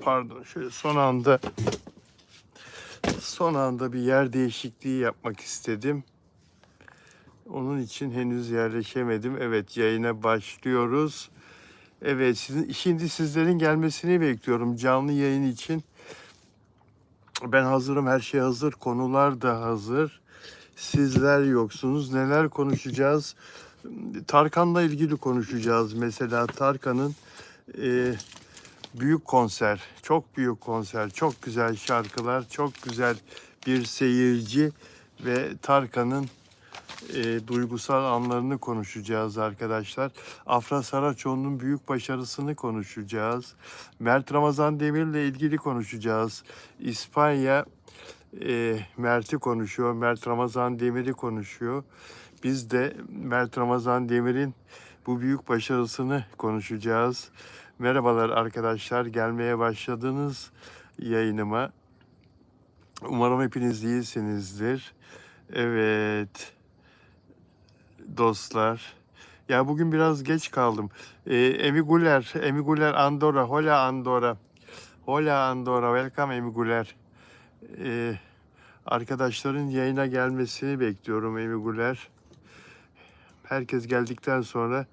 Pardon, şöyle son anda bir yer değişikliği yapmak istedim. Onun için henüz yerleşemedim. Evet, yayına başlıyoruz. Evet, şimdi sizlerin gelmesini bekliyorum canlı yayın için. Ben hazırım, her şey hazır, konular da hazır. Sizler yoksunuz. Neler konuşacağız? Tarkan'la ilgili konuşacağız. Mesela Tarkan'ın büyük konser, çok büyük konser, çok güzel şarkılar, çok güzel bir seyirci ve Tarkan'ın duygusal anlarını konuşacağız arkadaşlar. Afra Saraçoğlu'nun büyük başarısını konuşacağız. Mert Ramazan Demir'le ilgili konuşacağız. İspanya Mert'i konuşuyor, Mert Ramazan Demir'i konuşuyor. Biz de Mert Ramazan Demir'in bu büyük başarısını konuşacağız. Merhabalar arkadaşlar, gelmeye başladınız yayınıma. Umarım hepiniz iyisinizdir. Evet dostlar. Ya bugün biraz geç kaldım. Emi Guler, Andorra, hola Andorra. Hola Andorra, welcome Emi Guler. Arkadaşların yayına gelmesini bekliyorum Emi Guler. Herkes geldikten sonra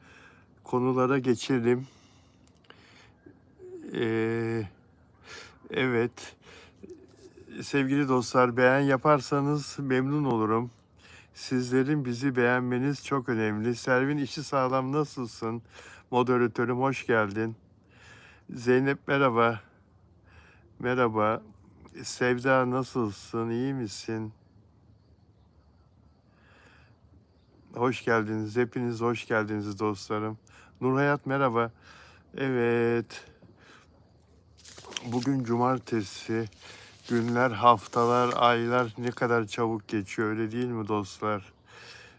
konulara geçelim. Evet, sevgili dostlar, beğen yaparsanız memnun olurum. Sizlerin bizi beğenmeniz çok önemli. Servin işi sağlam, nasılsın? Moderatörüm hoş geldin. Zeynep merhaba. Merhaba. Sevda nasılsın? İyi misin? Hoş geldiniz. Hepiniz hoş geldiniz dostlarım. Nurhayat merhaba. Evet. Bugün cumartesi. Günler, haftalar, aylar ne kadar çabuk geçiyor, öyle değil mi dostlar?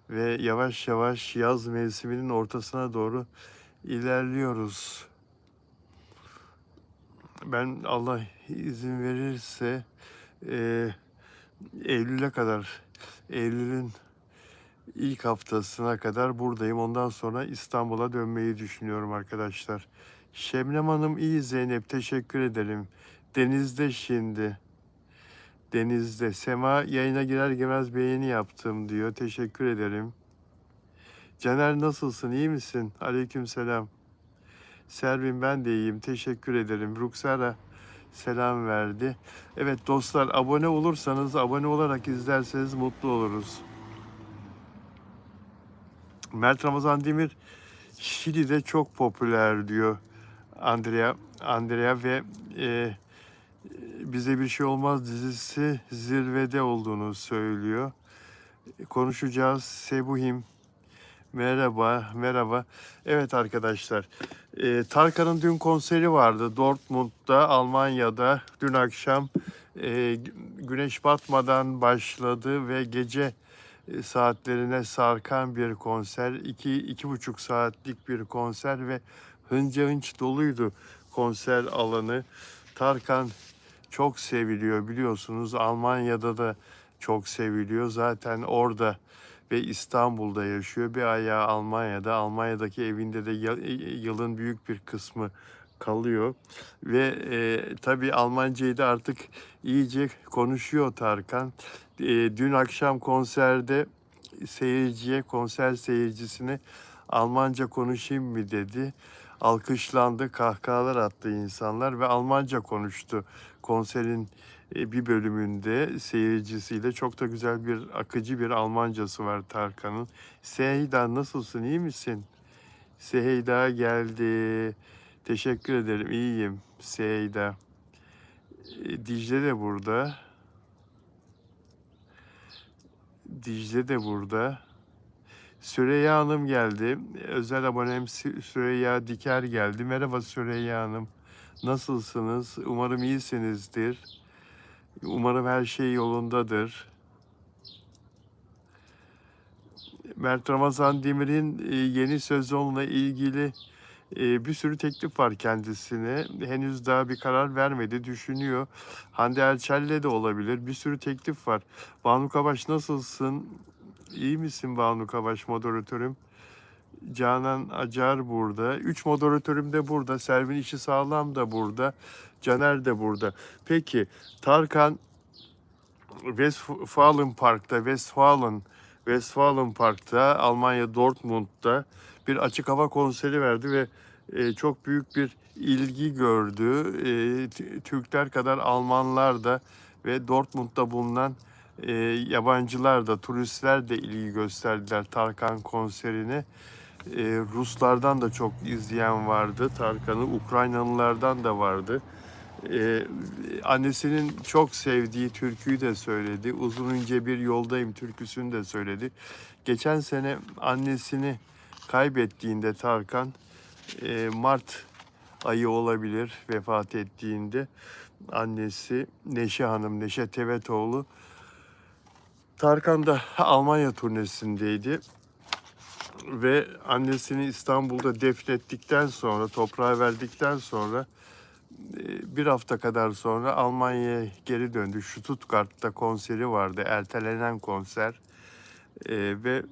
Ve yavaş yavaş yaz mevsiminin ortasına doğru ilerliyoruz. Ben Allah izin verirse Eylül'e kadar, Eylül'ün ilk haftasına kadar buradayım. Ondan sonra İstanbul'a dönmeyi düşünüyorum arkadaşlar. Şebnem Hanım iyi, Zeynep teşekkür ederim. Denizde şimdi. Denizde. Sema yayına girer girmez beğeni yaptım diyor. Teşekkür ederim. Caner nasılsın? İyi misin? Aleykümselam. Servin ben de iyiyim. Teşekkür ederim. Ruksara selam verdi. Evet dostlar, abone olursanız, abone olarak izlerseniz mutlu oluruz. Mert Ramazan Demir Şili'de çok popüler diyor Andrea ve Bize Bir Şey Olmaz dizisi zirvede olduğunu söylüyor. Konuşacağız. Sebuhim merhaba, merhaba. Evet arkadaşlar, Tarkan'ın dün konseri vardı Dortmund'da, Almanya'da. Dün akşam güneş batmadan başladı ve gece saatlerine sarkan bir konser. 2,5 saatlik bir konser ve hınca hınç doluydu konser alanı. Tarkan çok seviliyor biliyorsunuz. Almanya'da da çok seviliyor. Zaten orada ve İstanbul'da yaşıyor. Bir ayağı Almanya'da. Almanya'daki evinde de yılın büyük bir kısmı kalıyor. Ve tabii Almancayı da artık iyice konuşuyor Tarkan. Dün akşam konserde konser seyircisine Almanca konuşayım mı dedi. Alkışlandı, kahkahalar attı insanlar ve Almanca konuştu. Konserin bir bölümünde seyircisiyle çok da güzel bir akıcı bir Almancası var Tarkan'ın. Seheyda nasılsın, iyi misin? Seheyda geldi. Teşekkür ederim, iyiyim Seheyda. Dicle de burada. Dicle de burada. Süreyya Hanım geldi. Özel abonem Süreyya Diker geldi. Merhaba Süreyya Hanım. Nasılsınız? Umarım iyisinizdir. Umarım her şey yolundadır. Mert Ramazan Demir'in yeni sezonla ilgili bir sürü teklif var kendisine. Henüz daha bir karar vermedi, düşünüyor. Hande Erçel'le de olabilir. Bir sürü teklif var. Banu Kabaş nasılsın? İyi misin Banu Kabaş, moderatörüm? Canan Acar burada. 3 moderatörüm de burada. Servin işi sağlam da burada. Caner de burada. Peki Tarkan Westfalen Park'ta Almanya Dortmund'da bir açık hava konseri verdi ve çok büyük bir ilgi gördü. Türkler kadar Almanlar da ve Dortmund'da bulunan yabancılar da, turistler de ilgi gösterdiler Tarkan konserine. Ruslardan da çok izleyen vardı Tarkan'ı, Ukraynalılardan da vardı. Annesinin çok sevdiği türküyü de söyledi. Uzun ince bir yoldayım türküsünü de söyledi. Geçen sene annesini kaybettiğinde Tarkan, Mart ayı olabilir vefat ettiğinde, annesi Neşe Hanım, Neşe Tevetoğlu, Tarkan da Almanya turnesindeydi ve annesini İstanbul'da defnettikten sonra, toprağa verdikten sonra bir hafta kadar sonra Almanya'ya geri döndü. Stuttgart'ta konseri vardı, ertelenen konser. Ve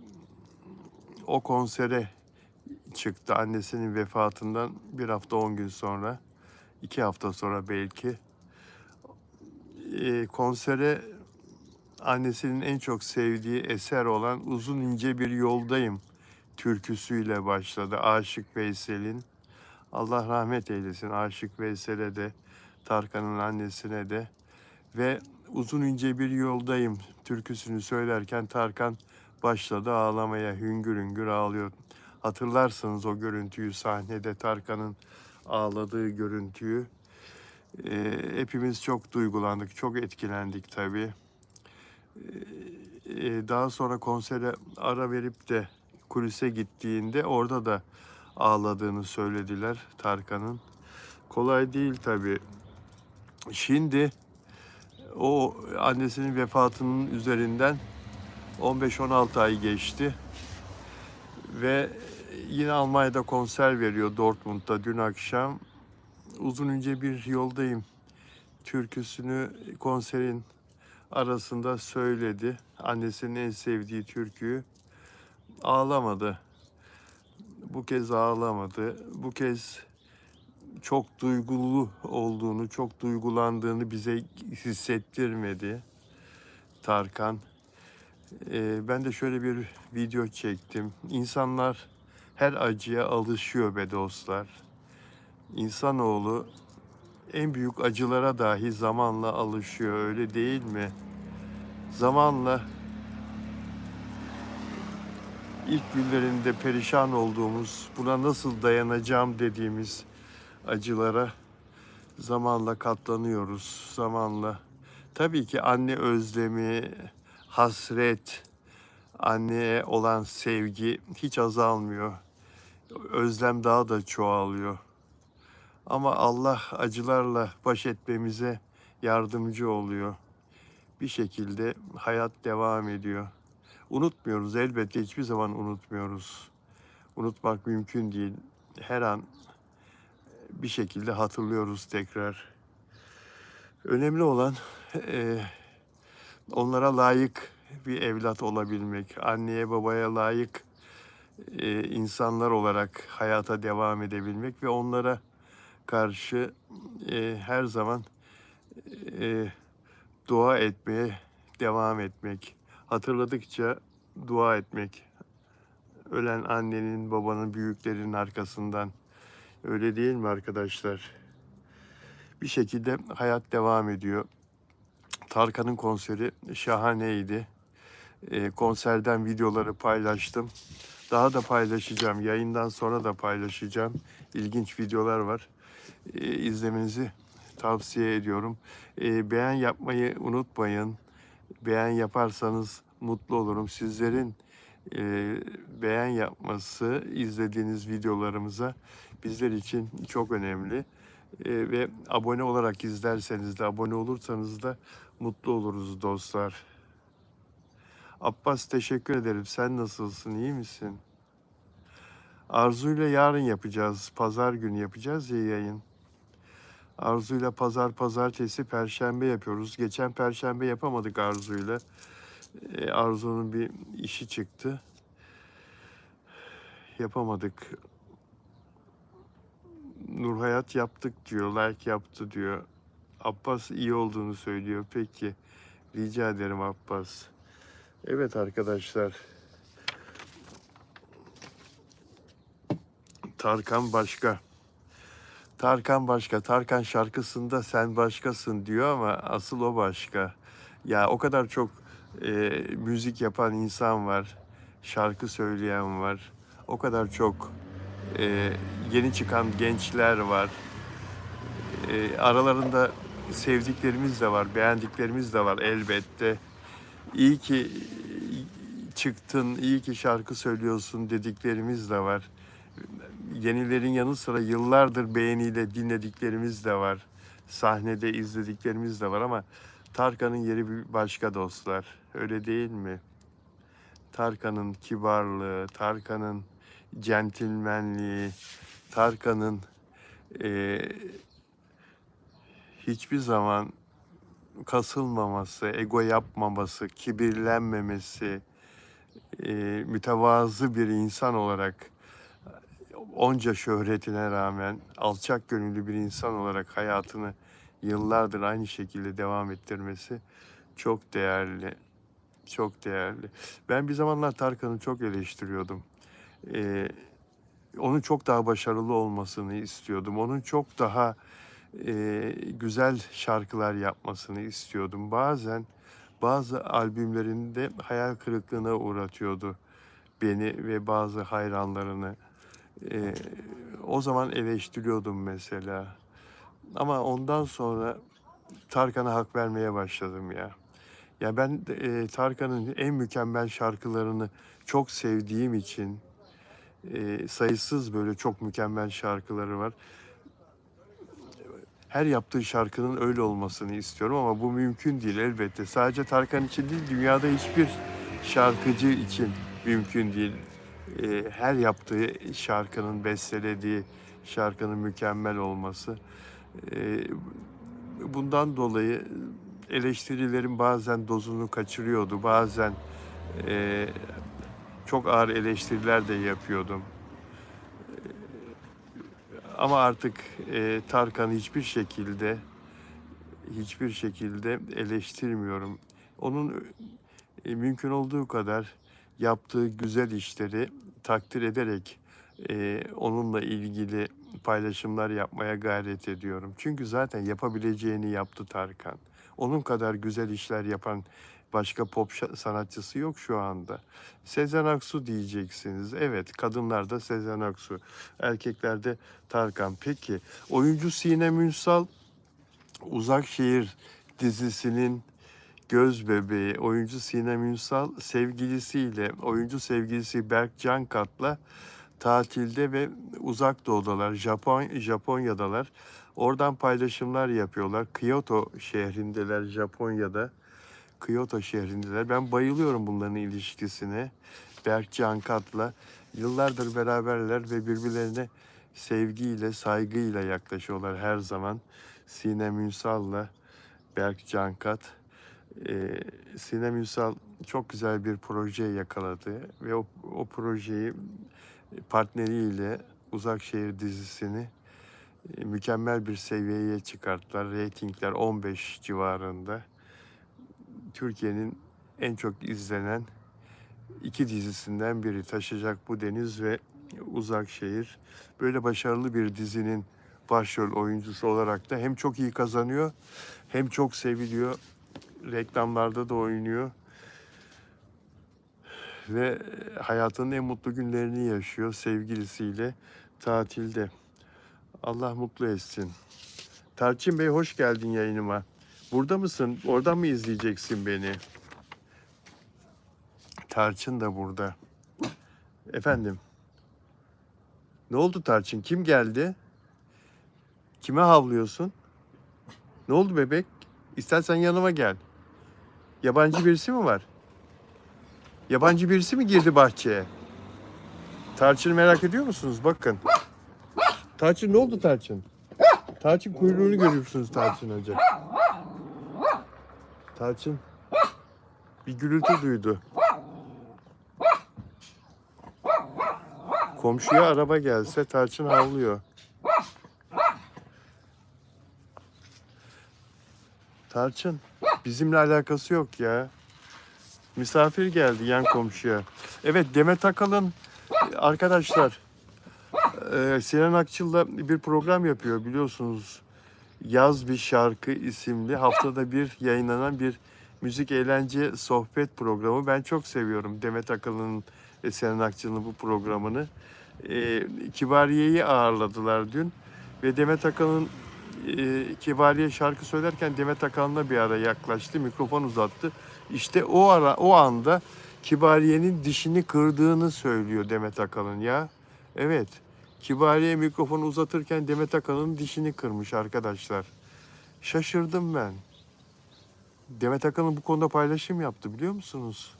o konsere çıktı annesinin vefatından bir hafta 10 gün sonra, 2 hafta sonra belki. Konsere annesinin en çok sevdiği eser olan Uzun İnce Bir Yoldayım türküsüyle başladı. Aşık Veysel'in. Allah rahmet eylesin Aşık Veysel'e de, Tarkan'ın annesine de. Ve Uzun ince bir yoldayım türküsünü söylerken Tarkan başladı ağlamaya, hüngür hüngür ağlıyor. Hatırlarsınız o görüntüyü, sahnede Tarkan'ın ağladığı görüntüyü. Hepimiz çok duygulandık, çok etkilendik tabii. Daha sonra konsere ara verip de kulise gittiğinde orada da ağladığını söylediler Tarkan'ın. Kolay değil tabii. Şimdi o annesinin vefatının üzerinden 15-16 ay geçti ve yine Almanya'da konser veriyor Dortmund'da dün akşam. Uzun ince bir yoldayım türküsünü konserin arasında söyledi. Annesinin en sevdiği türküyü. Ağlamadı. Bu kez ağlamadı. Bu kez çok duygulu olduğunu, çok duygulandığını bize hissettirmedi Tarkan. Ben de şöyle bir video çektim. İnsanlar her acıya alışıyor be dostlar. İnsanoğlu en büyük acılara dahi zamanla alışıyor, öyle değil mi? Zamanla ilk günlerinde perişan olduğumuz, buna nasıl dayanacağım dediğimiz acılara zamanla katlanıyoruz. Zamanla tabii ki anne özlemi, hasret, anneye olan sevgi hiç azalmıyor. Özlem daha da çoğalıyor. Ama Allah acılarla baş etmemize yardımcı oluyor. Bir şekilde hayat devam ediyor. Unutmuyoruz elbette, hiçbir zaman unutmuyoruz. Unutmak mümkün değil. Her an bir şekilde hatırlıyoruz tekrar. Önemli olan onlara layık bir evlat olabilmek, anneye babaya layık insanlar olarak hayata devam edebilmek ve onlara karşı her zaman dua etmeye devam etmek, hatırladıkça dua etmek, ölen annenin, babanın, büyüklerin arkasından. Öyle değil mi arkadaşlar? Bir şekilde hayat devam ediyor. Tarkan'ın konseri şahaneydi. Konserden videoları paylaştım. Daha da paylaşacağım. Yayından sonra da paylaşacağım. İlginç videolar var. İzlemenizi tavsiye ediyorum. Beğen yapmayı unutmayın. Beğen yaparsanız mutlu olurum. Sizlerin beğen yapması izlediğiniz videolarımıza bizler için çok önemli. Ve abone olarak izlerseniz de, abone olursanız da mutlu oluruz dostlar. Abbas teşekkür ederim. Sen nasılsın? İyi misin? Arzu'yla yarın yapacağız. Pazar günü yapacağız ya yayın. Arzu'yla pazartesi, perşembe yapıyoruz. Geçen perşembe yapamadık Arzu'yla. Arzu'nun bir işi çıktı. Yapamadık. Nurhayat yaptık diyor, like yaptı diyor. Abbas iyi olduğunu söylüyor. Peki. Rica ederim Abbas. Evet arkadaşlar. Tarkan başka. Tarkan başka. Tarkan şarkısında sen başkasın diyor ama asıl o başka. Ya o kadar çok müzik yapan insan var. Şarkı söyleyen var. O kadar çok yeni çıkan gençler var. Aralarında sevdiklerimiz de var, beğendiklerimiz de var elbette. İyi ki çıktın, iyi ki şarkı söylüyorsun dediklerimiz de var. Yenilerin yanı sıra yıllardır beğeniyle dinlediklerimiz de var. Sahnede izlediklerimiz de var ama Tarkan'ın yeri bir başka dostlar. Öyle değil mi? Tarkan'ın kibarlığı, Tarkan'ın centilmenliği, Tarkan'ın hiçbir zaman kasılmaması, ego yapmaması, kibirlenmemesi, mütevazı bir insan olarak onca şöhretine rağmen alçak gönüllü bir insan olarak hayatını yıllardır aynı şekilde devam ettirmesi çok değerli. Çok değerli. Ben bir zamanlar Tarkan'ı çok eleştiriyordum. Onun çok daha başarılı olmasını istiyordum. Onun çok daha güzel şarkılar yapmasını istiyordum. Bazen bazı albümlerinde hayal kırıklığına uğratıyordu beni ve bazı hayranlarını. O zaman eleştiriyordum mesela. Ama ondan sonra Tarkan'a hak vermeye başladım ya. Ya ben Tarkan'ın en mükemmel şarkılarını çok sevdiğim için sayısız böyle çok mükemmel şarkıları var. Her yaptığı şarkının öyle olmasını istiyorum ama bu mümkün değil elbette. Sadece Tarkan için değil, dünyada hiçbir şarkıcı için mümkün değil. Her yaptığı şarkının, bestelediği şarkının mükemmel olması. Bundan dolayı eleştirilerin bazen dozunu kaçırıyordu, bazen çok ağır eleştiriler de yapıyordum. Ama artık Tarkan'ı hiçbir şekilde eleştirmiyorum. Onun mümkün olduğu kadar yaptığı güzel işleri takdir ederek onunla ilgili paylaşımlar yapmaya gayret ediyorum. Çünkü zaten yapabileceğini yaptı Tarkan. Onun kadar güzel işler yapan başka pop sanatçısı yok şu anda. Sezen Aksu diyeceksiniz. Evet, kadınlarda Sezen Aksu, erkeklerde Tarkan. Peki, oyuncu Sinem Ünsal, Uzakşehir dizisinin göz bebeği, oyuncu Sinem Ünsal oyuncu sevgilisi Berk Cankat'la tatilde ve uzak doğudalar, Japonya'dalar. Oradan paylaşımlar yapıyorlar. Kyoto şehrindeler, Japonya'da. Kyoto şehrindeler. Ben bayılıyorum bunların ilişkisine. Berk Cankat'la yıllardır beraberler ve birbirlerine sevgiyle, saygıyla yaklaşıyorlar her zaman. Sinem Ünsal'la Berk Cankat. Sinem Ünsal çok güzel bir proje yakaladı ve o projeyi partneriyle Uzakşehir dizisini mükemmel bir seviyeye çıkarttılar. Reytingler 15 civarında. Türkiye'nin en çok izlenen iki dizisinden biri Taşacak Bu Deniz ve Uzakşehir. Böyle başarılı bir dizinin başrol oyuncusu olarak da hem çok iyi kazanıyor hem çok seviliyor. Reklamlarda da oynuyor ve hayatının en mutlu günlerini yaşıyor sevgilisiyle tatilde. Allah mutlu etsin. Tarçın Bey hoş geldin yayınıma. Burada mısın? Oradan mı izleyeceksin beni? Tarçın da burada. Efendim. Ne oldu Tarçın? Kim geldi? Kime havlıyorsun? Ne oldu bebek? İstersen yanıma gel. Yabancı birisi mi var? Yabancı birisi mi girdi bahçeye? Tarçın'ı merak ediyor musunuz? Bakın. Tarçın ne oldu Tarçın? Tarçın kuyruğunu görüyorsunuz Tarçın Hoca. Tarçın bir gürültü duydu. Komşuya araba gelse Tarçın havlıyor. Tarçın, bizimle alakası yok ya. Misafir geldi yan komşuya. Evet, Demet Akalın arkadaşlar, Sinan Akçıl'la bir program yapıyor biliyorsunuz. Yaz Bir Şarkı isimli haftada bir yayınlanan bir müzik eğlence sohbet programı. Ben çok seviyorum Demet Akalın'ın ve Sinan Akçıl'ın bu programını. Kibariye'yi ağırladılar dün ve Demet Akalın Kibariye şarkı söylerken Demet Akalın'a bir ara yaklaştı, mikrofon uzattı. İşte o anda Kibariye'nin dişini kırdığını söylüyor Demet Akalın ya. Evet. Kibariye mikrofonu uzatırken Demet Akalın'ın dişini kırmış arkadaşlar. Şaşırdım ben. Demet Akalın bu konuda paylaşım yaptı biliyor musunuz?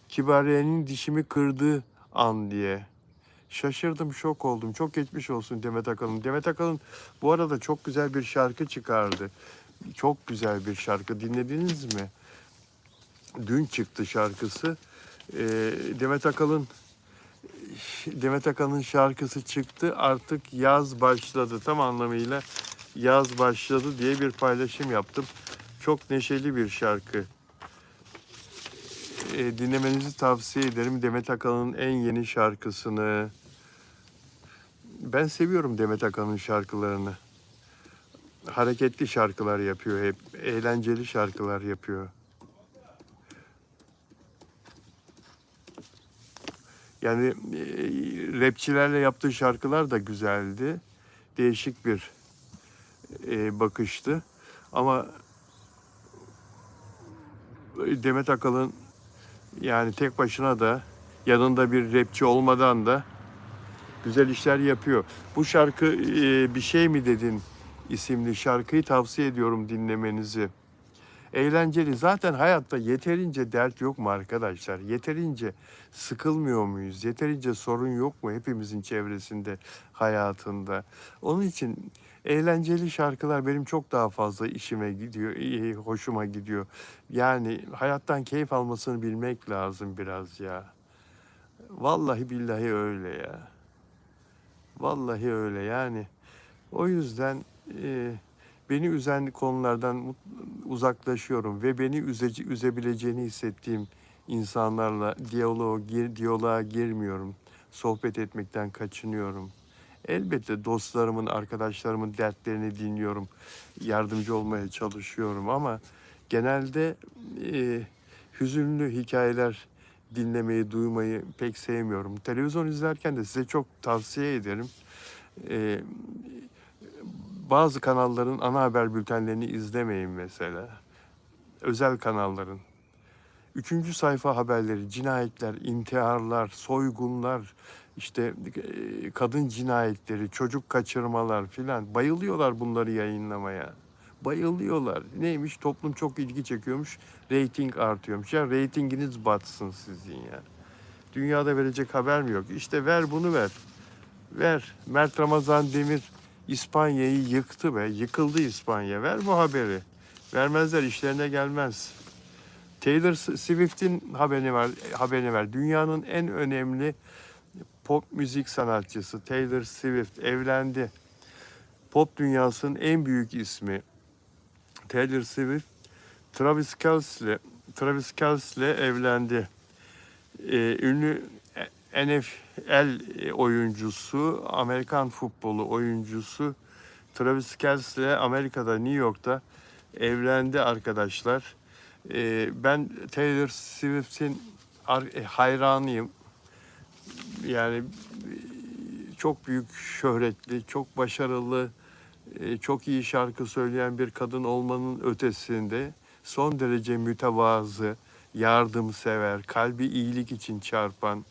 Kibariye'nin dişimi kırdığı an diye. Şaşırdım, şok oldum. Çok geçmiş olsun Demet Akalın. Demet Akalın bu arada çok güzel bir şarkı çıkardı. Çok güzel bir şarkı. Dinlediniz mi? Dün çıktı şarkısı. Demet Akalın Demet Akalın şarkısı çıktı. Artık yaz başladı. Tam anlamıyla yaz başladı diye bir paylaşım yaptım. Çok neşeli bir şarkı. Dinlemenizi tavsiye ederim. Demet Akalın'ın en yeni şarkısını. Ben seviyorum Demet Akalın'ın şarkılarını. Hareketli şarkılar yapıyor hep. Eğlenceli şarkılar yapıyor. Yani rapçilerle yaptığı şarkılar da güzeldi. Değişik bir bakıştı. Ama Demet Akalın yani tek başına da yanında bir rapçi olmadan da güzel işler yapıyor. Bu şarkı Bir Şey Mi Dedin isimli şarkıyı tavsiye ediyorum dinlemenizi. Eğlenceli. Zaten hayatta yeterince dert yok mu arkadaşlar? Yeterince sıkılmıyor muyuz? Yeterince sorun yok mu hepimizin çevresinde, hayatında? Onun için eğlenceli şarkılar benim çok daha fazla işime gidiyor, hoşuma gidiyor. Yani hayattan keyif almasını bilmek lazım biraz ya. Vallahi billahi öyle ya. Vallahi öyle yani. O yüzden beni üzen konulardan uzaklaşıyorum ve beni üzebileceğini hissettiğim insanlarla diyaloğa girmiyorum. Sohbet etmekten kaçınıyorum. Elbette dostlarımın, arkadaşlarımın dertlerini dinliyorum. Yardımcı olmaya çalışıyorum ama genelde hüzünlü hikayeler dinlemeyi, duymayı pek sevmiyorum. Televizyon izlerken de size çok tavsiye ederim. E, Bazı kanalların ana haber bültenlerini izlemeyin mesela. Özel kanalların. Üçüncü sayfa haberleri, cinayetler, intiharlar, soygunlar, işte kadın cinayetleri, çocuk kaçırmalar filan. Bayılıyorlar bunları yayınlamaya. Bayılıyorlar. Neymiş? Toplum çok ilgi çekiyormuş. Reyting artıyormuş. Ya reytinginiz batsın sizin ya. Dünyada verecek haber mi yok? İşte ver bunu ver. Ver. Mert Ramazan Demir İspanya'yı yıktı be. Yıkıldı İspanya. Ver bu haberi. Vermezler, işlerine gelmez. Taylor Swift'in haberini ver. Dünyanın en önemli pop müzik sanatçısı Taylor Swift evlendi. Pop dünyasının en büyük ismi Taylor Swift Travis Kelce'le evlendi. Ünlü NFL oyuncusu, Amerikan futbolu oyuncusu Travis Kelce Amerika'da, New York'ta evlendi arkadaşlar. Ben Taylor Swift'in hayranıyım. Yani çok büyük şöhretli, çok başarılı, çok iyi şarkı söyleyen bir kadın olmanın ötesinde son derece mütevazı, yardımsever, kalbi iyilik için çarpan,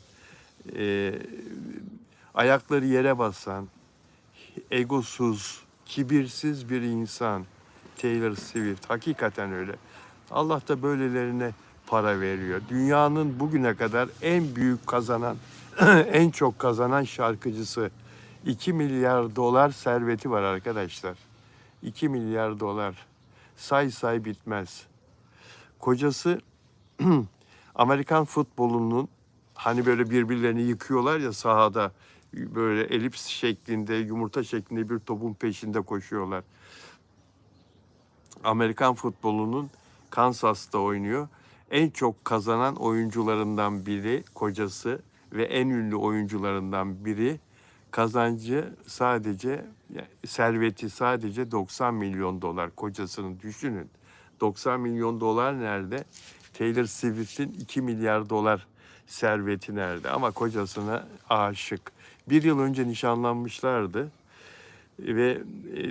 ayakları yere basan, egosuz, kibirsiz bir insan Taylor Swift. Hakikaten öyle. Allah da böylelerine para veriyor. Dünyanın bugüne kadar en büyük kazanan, en çok kazanan şarkıcısı. 2 milyar dolar serveti var arkadaşlar. 2 milyar dolar. Say bitmez. Kocası Amerikan futbolunun hani böyle birbirlerini yıkıyorlar ya sahada, böyle elips şeklinde, yumurta şeklinde bir topun peşinde koşuyorlar. Amerikan futbolunun Kansas'ta oynuyor. En çok kazanan oyuncularından biri kocası ve en ünlü oyuncularından biri. Kazancı sadece, serveti sadece 90 milyon dolar. Kocasını düşünün. 90 milyon dolar nerede? Taylor Swift'in 2 milyar dolar serveti nerede? Ama kocasına aşık. Bir yıl önce nişanlanmışlardı. Ve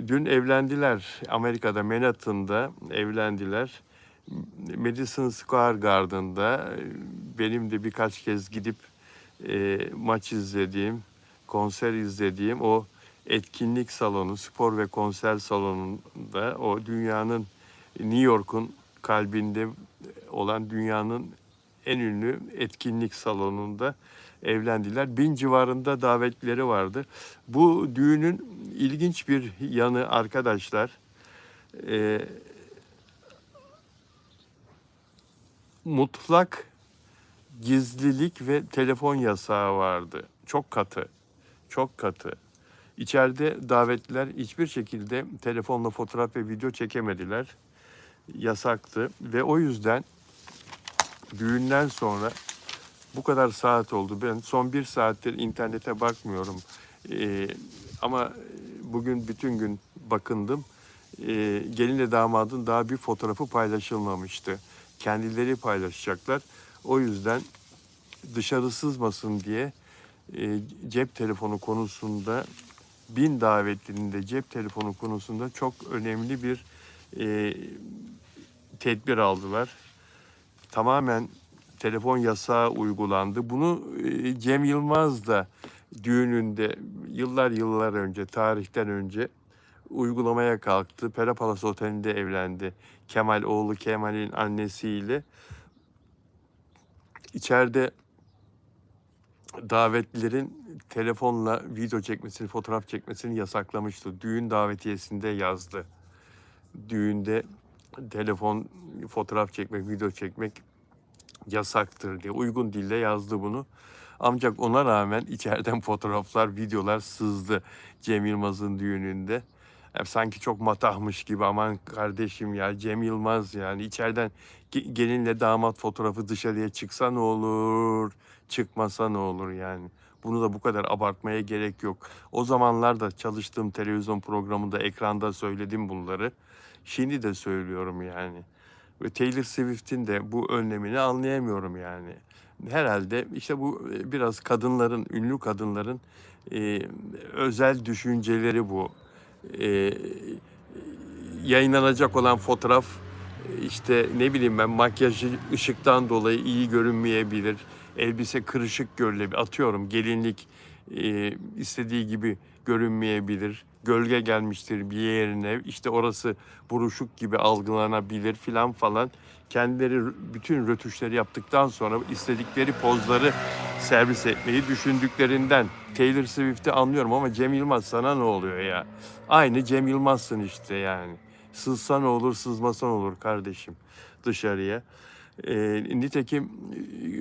dün evlendiler. Amerika'da, Manhattan'da evlendiler. Madison Square Garden'da benim de birkaç kez gidip maç izlediğim, konser izlediğim o etkinlik salonu, spor ve konser salonunda, o dünyanın, New York'un kalbinde olan dünyanın en ünlü etkinlik salonunda evlendiler. 1000 civarında davetleri vardı. Bu düğünün ilginç bir yanı arkadaşlar, mutlak gizlilik ve telefon yasağı vardı. Çok katı, çok katı. İçeride davetliler hiçbir şekilde telefonla fotoğraf ve video çekemediler. Yasaktı ve o yüzden düğünden sonra bu kadar saat oldu. Ben son 1 saattir internete bakmıyorum. Ama bugün bütün gün bakındım. Gelinle damadın daha bir fotoğrafı paylaşılmamıştı. Kendileri paylaşacaklar. O yüzden dışarı sızmasın diye cep telefonu konusunda, 1000 davetlinin de cep telefonu konusunda çok önemli bir tedbir aldılar. Tamamen telefon yasağı uygulandı. Bunu Cem Yılmaz da düğününde yıllar önce, tarihten önce uygulamaya kalktı. Pera Palace Oteli'nde evlendi. Kemal, oğlu Kemal'in annesiyle. İçeride davetlilerin telefonla video çekmesini, fotoğraf çekmesini yasaklamıştı. Düğün davetiyesinde yazdı. Düğünde telefon, fotoğraf çekmek, video çekmek yasaktır diye uygun dille yazdı bunu. Ancak ona rağmen içeriden fotoğraflar, videolar sızdı Cem Yılmaz'ın düğününde. Sanki çok matahmış gibi, aman kardeşim ya, Cem Yılmaz yani, içeriden gelinle damat fotoğrafı dışarıya çıksa ne olur, çıkmasa ne olur yani. Bunu da bu kadar abartmaya gerek yok. O zamanlarda çalıştığım televizyon programında ekranda söyledim bunları. Şimdi de söylüyorum yani. Ve Taylor Swift'in de bu önlemini anlayamıyorum yani. Herhalde işte bu biraz kadınların, ünlü kadınların özel düşünceleri bu. E, Yayınlanacak olan fotoğraf, işte ne bileyim ben, makyajı ışıktan dolayı iyi görünmeyebilir. Elbise kırışık görülebilir. Atıyorum, gelinlik istediği gibi görünmeyebilir. Gölge gelmiştir bir yerine, işte orası buruşuk gibi algılanabilir filan falan. Kendileri bütün rötuşları yaptıktan sonra istedikleri pozları servis etmeyi düşündüklerinden. Taylor Swift'i anlıyorum ama Cem Yılmaz, sana ne oluyor ya? Aynı Cem Yılmaz'sın işte yani. Sızsa ne olur, sızmasa ne olur kardeşim dışarıya. Nitekim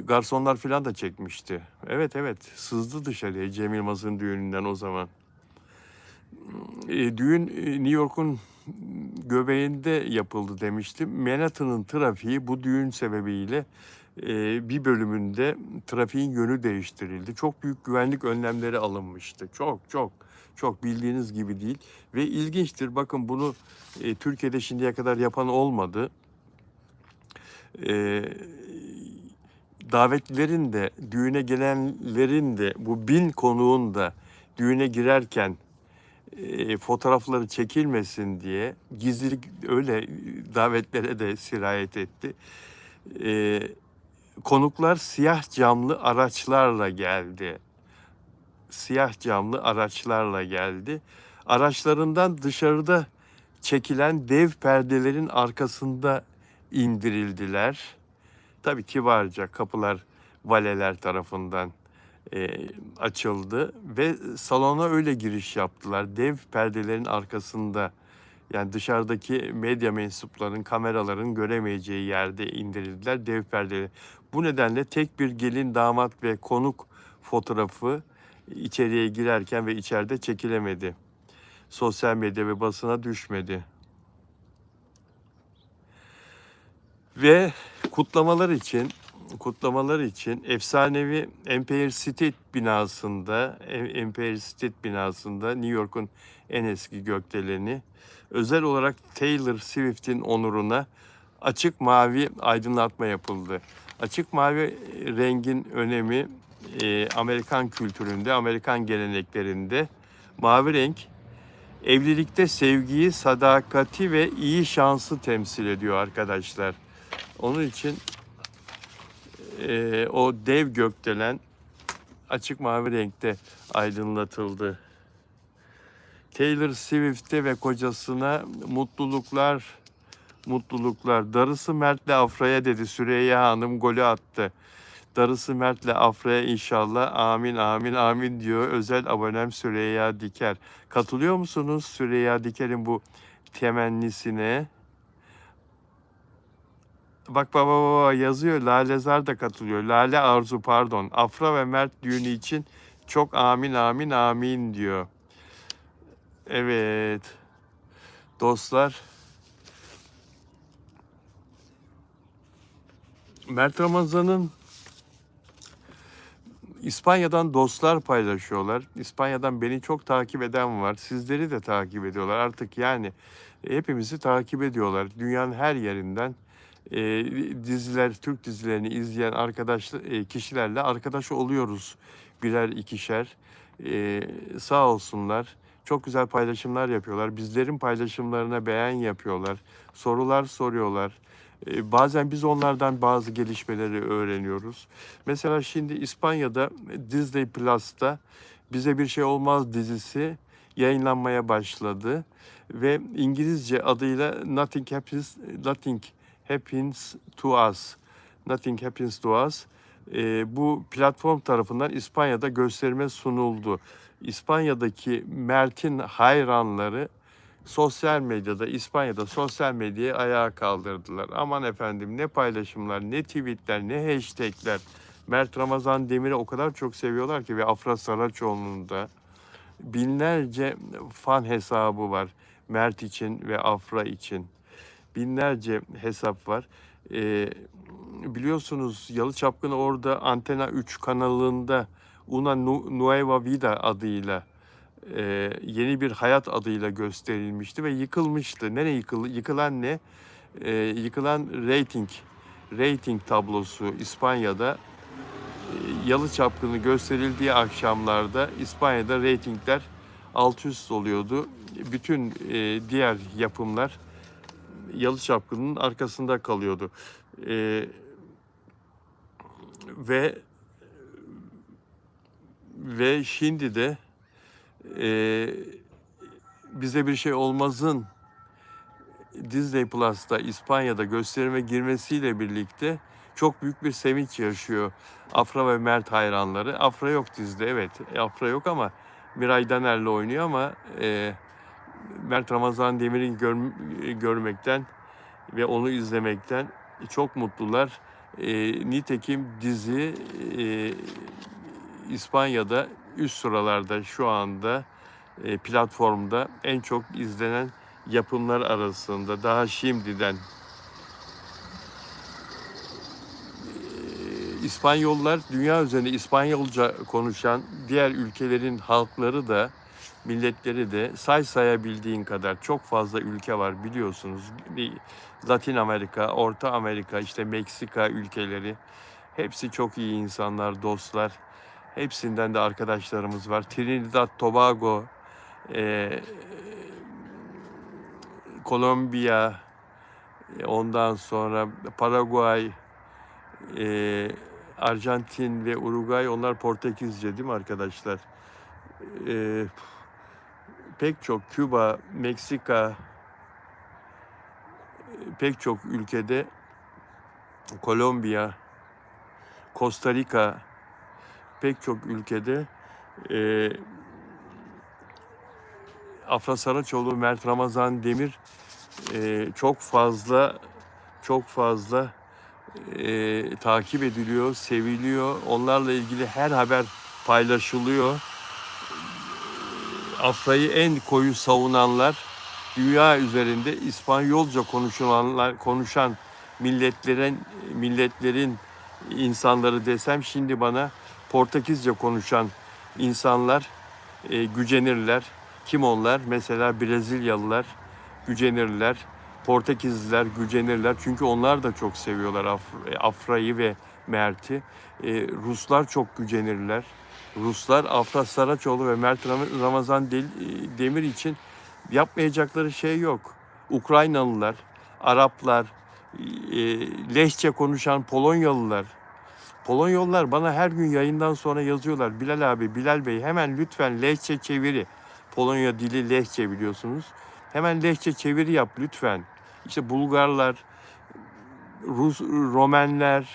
garsonlar falan da çekmişti. Evet, sızdı dışarıya Cem Yılmaz'ın düğününden o zaman. Düğün New York'un göbeğinde yapıldı demiştim. Manhattan'ın trafiği bu düğün sebebiyle bir bölümünde trafiğin yönü değiştirildi. Çok büyük güvenlik önlemleri alınmıştı. Çok bildiğiniz gibi değil. Ve ilginçtir, bakın bunu Türkiye'de şimdiye kadar yapan olmadı. Davetlilerin de, düğüne gelenlerin de, bu 1000 konuğun da düğüne girerken fotoğrafları çekilmesin diye gizlilik öyle davetlere de sirayet etti. Konuklar siyah camlı araçlarla geldi. Siyah camlı araçlarla geldi. Araçlarından dışarıda çekilen dev perdelerin arkasında indirildiler. Tabii kibarca kapılar valeler tarafından açıldı ve salona öyle giriş yaptılar. Dev perdelerin arkasında, yani dışarıdaki medya mensuplarının, kameraların göremeyeceği yerde indirildiler dev perdeleri. Bu nedenle tek bir gelin, damat ve konuk fotoğrafı içeriye girerken ve içeride çekilemedi. Sosyal medya ve basına düşmedi. Ve kutlamalar için efsanevi Empire State binasında New York'un en eski gökdeleni özel olarak Taylor Swift'in onuruna açık mavi aydınlatma yapıldı. Açık mavi rengin önemi Amerikan kültüründe, Amerikan geleneklerinde mavi renk evlilikte sevgiyi, sadakati ve iyi şansı temsil ediyor arkadaşlar. Onun için o dev gökdelen açık mavi renkte aydınlatıldı. Taylor Swift'e ve kocasına mutluluklar, mutluluklar. Darısı Mert'le Afra'ya dedi. Süreyya Hanım golü attı. Darısı Mert'le Afra'ya inşallah. Amin, amin, amin diyor özel abonem Süreyya Diker. Katılıyor musunuz Süreyya Diker'in bu temennisine? Bak baba yazıyor. Lalezar da katılıyor. Lale Arzu pardon. Afra ve Mert düğünü için çok amin, amin, amin diyor. Evet. Dostlar. Mert Ramazan'ın İspanya'dan dostlar paylaşıyorlar. İspanya'dan beni çok takip eden var. Sizleri de takip ediyorlar. Artık yani hepimizi takip ediyorlar. Dünyanın her yerinden diziler, Türk dizilerini izleyen kişilerle arkadaş oluyoruz. Birer ikişer. Sağ olsunlar. Çok güzel paylaşımlar yapıyorlar. Bizlerin paylaşımlarına beğen yapıyorlar. Sorular soruyorlar. Bazen biz onlardan bazı gelişmeleri öğreniyoruz. Mesela şimdi İspanya'da Disney Plus'ta Bize Bir Şey Olmaz dizisi yayınlanmaya başladı ve İngilizce adıyla Nothing Happens to Us. Nothing Happens to Us. Bu platform tarafından İspanya'da gösterime sunuldu. İspanya'daki Mert'in hayranları İspanya'da sosyal medyayı ayağa kaldırdılar. Aman efendim ne paylaşımlar, ne tweetler, ne hashtagler. Mert Ramazan Demir'i o kadar çok seviyorlar ki ve Afra Saraçoğlu'nun da binlerce fan hesabı var. Mert için ve Afra için. Binlerce hesap var. Biliyorsunuz Yalı Çapkını orada Antena 3 kanalında Una Nueva Vida adıyla yeni bir hayat adıyla gösterilmişti ve yıkılmıştı. Nereye yıkıldı? Yıkılan ne? Yıkılan rating tablosu İspanya'da Yalı Çapkını gösterildiği akşamlarda İspanya'da reytingler alt üst oluyordu. Bütün diğer yapımlar Yalı Çapkını'nın arkasında kalıyordu. Ve şimdi de Bize Bir Şey Olmaz'ın Disney Plus'ta İspanya'da gösterime girmesiyle birlikte çok büyük bir sevinç yaşıyor Afra ve Mert hayranları. Afra yok dizide, evet. Afra yok ama Miray Daner'le oynuyor ama Mert Ramazan Demir'i görmekten ve onu izlemekten çok mutlular. Nitekim dizi İspanya'da üst sıralarda şu anda platformda en çok izlenen yapımlar arasında daha şimdiden. İspanyollar, dünya üzerinde İspanyolca konuşan diğer ülkelerin halkları da, milletleri de sayabildiğin kadar çok fazla ülke var biliyorsunuz. Latin Amerika, Orta Amerika, işte Meksika ülkeleri hepsi çok iyi insanlar, dostlar. Hepsinden de arkadaşlarımız var. Trinidad, Tobago, Kolombiya, ondan sonra Paraguay, Arjantin ve Uruguay, onlar Portekizce değil mi arkadaşlar? Pek çok Küba, Meksika, pek çok ülkede Kolombiya, Costa Rica, pek çok ülkede Afra Saraçoğlu, Mert Ramazan Demir çok fazla takip ediliyor, seviliyor. Onlarla ilgili her haber paylaşılıyor. Afra'yı en koyu savunanlar, dünya üzerinde İspanyolca konuşan milletlerin insanları desem şimdi bana Portekizce konuşan insanlar gücenirler. Kim onlar? Mesela Brezilyalılar gücenirler. Portekizliler gücenirler. Çünkü onlar da çok seviyorlar Afra'yı ve Mert'i. Ruslar çok gücenirler. Ruslar Afra Saraçoğlu ve Mert Ramazan Demir için yapmayacakları şey yok. Ukraynalılar, Araplar, Lehçe konuşan Polonyalılar bana her gün yayından sonra yazıyorlar. Bilal abi, Bilal Bey hemen lütfen Lehçe çeviri. Polonya dili Lehçe biliyorsunuz. Hemen Lehçe çeviri yap lütfen. İşte Bulgarlar, Romenler,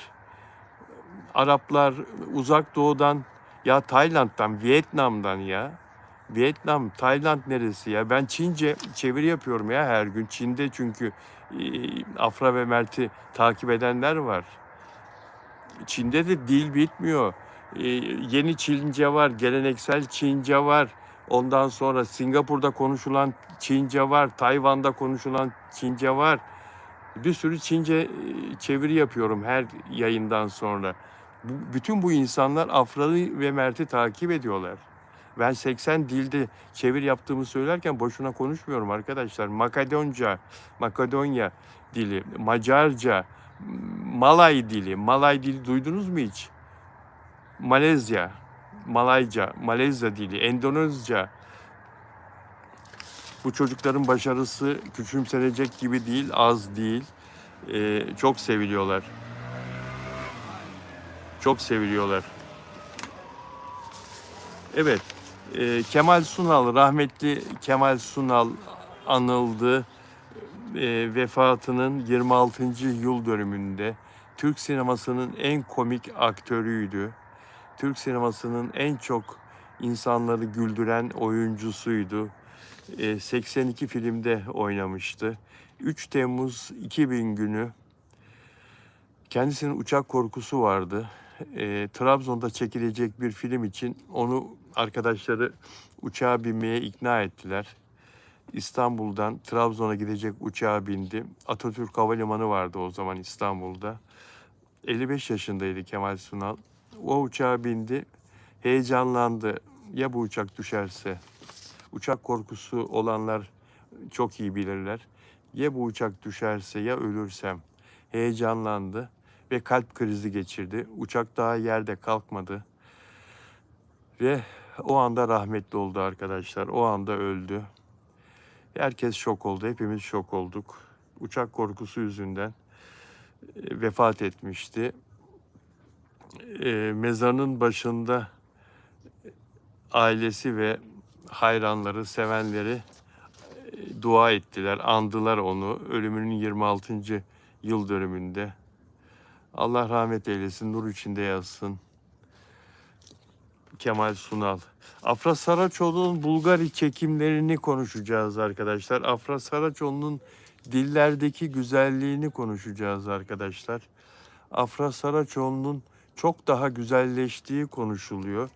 Araplar, Uzak Doğu'dan, ya Tayland'dan, Vietnam'dan ya. Vietnam, Tayland neresi ya? Ben Çince çeviri yapıyorum ya her gün. Çin'de çünkü Afra ve Mert'i takip edenler var. Çin'de de dil bitmiyor. Yeni Çince var, geleneksel Çince var. Ondan sonra Singapur'da konuşulan Çince var, Tayvan'da konuşulan Çince var. Bir sürü Çince çeviri yapıyorum her yayından sonra. Bütün bu insanlar Afra'yı ve Mert'i takip ediyorlar. Ben 80 dilde çevir yaptığımı söylerken boşuna konuşmuyorum arkadaşlar. Makedonya dili, Macarca, Malay dili. Malay dili duydunuz mu hiç? Malezya, Malayca, Malezya dili, Endonezya. Bu çocukların başarısı küçümsenecek gibi değil, az değil. Çok seviliyorlar. Çok seviliyorlar. Evet, Kemal Sunal, rahmetli Kemal Sunal anıldı. Vefatının 26. yıl dönümünde Türk sinemasının en komik aktörüydü. Türk sinemasının en çok insanları güldüren oyuncusuydu. 82 filmde oynamıştı. 3 Temmuz 2000 günü kendisinin uçak korkusu vardı. Trabzon'da çekilecek bir film için onu arkadaşları uçağa binmeye ikna ettiler. İstanbul'dan Trabzon'a gidecek uçağa bindi. Atatürk Havalimanı vardı o zaman İstanbul'da. 55 yaşındaydı Kemal Sunal. O uçağa bindi. Heyecanlandı. Ya bu uçak düşerse? Uçak korkusu olanlar çok iyi bilirler. Ya bu uçak düşerse, ya ölürsem? Heyecanlandı ve kalp krizi geçirdi. Uçak daha yerde kalkmadı. Ve o anda rahmetli oldu arkadaşlar. O anda öldü. Herkes şok oldu. Hepimiz şok olduk. Uçak korkusu yüzünden vefat etmişti. Mezarının başında ailesi ve hayranları, sevenleri dua ettiler, andılar onu ölümünün 26. yıl dönümünde. Allah rahmet eylesin, nur içinde yatsın. Kemal Sunal. Afra Saraçoğlu'nun Bulgari çekimlerini konuşacağız arkadaşlar. Afra Saraçoğlu'nun dillerdeki güzelliğini konuşacağız arkadaşlar. Afra Saraçoğlu'nun çok daha güzelleştiği konuşuluyor.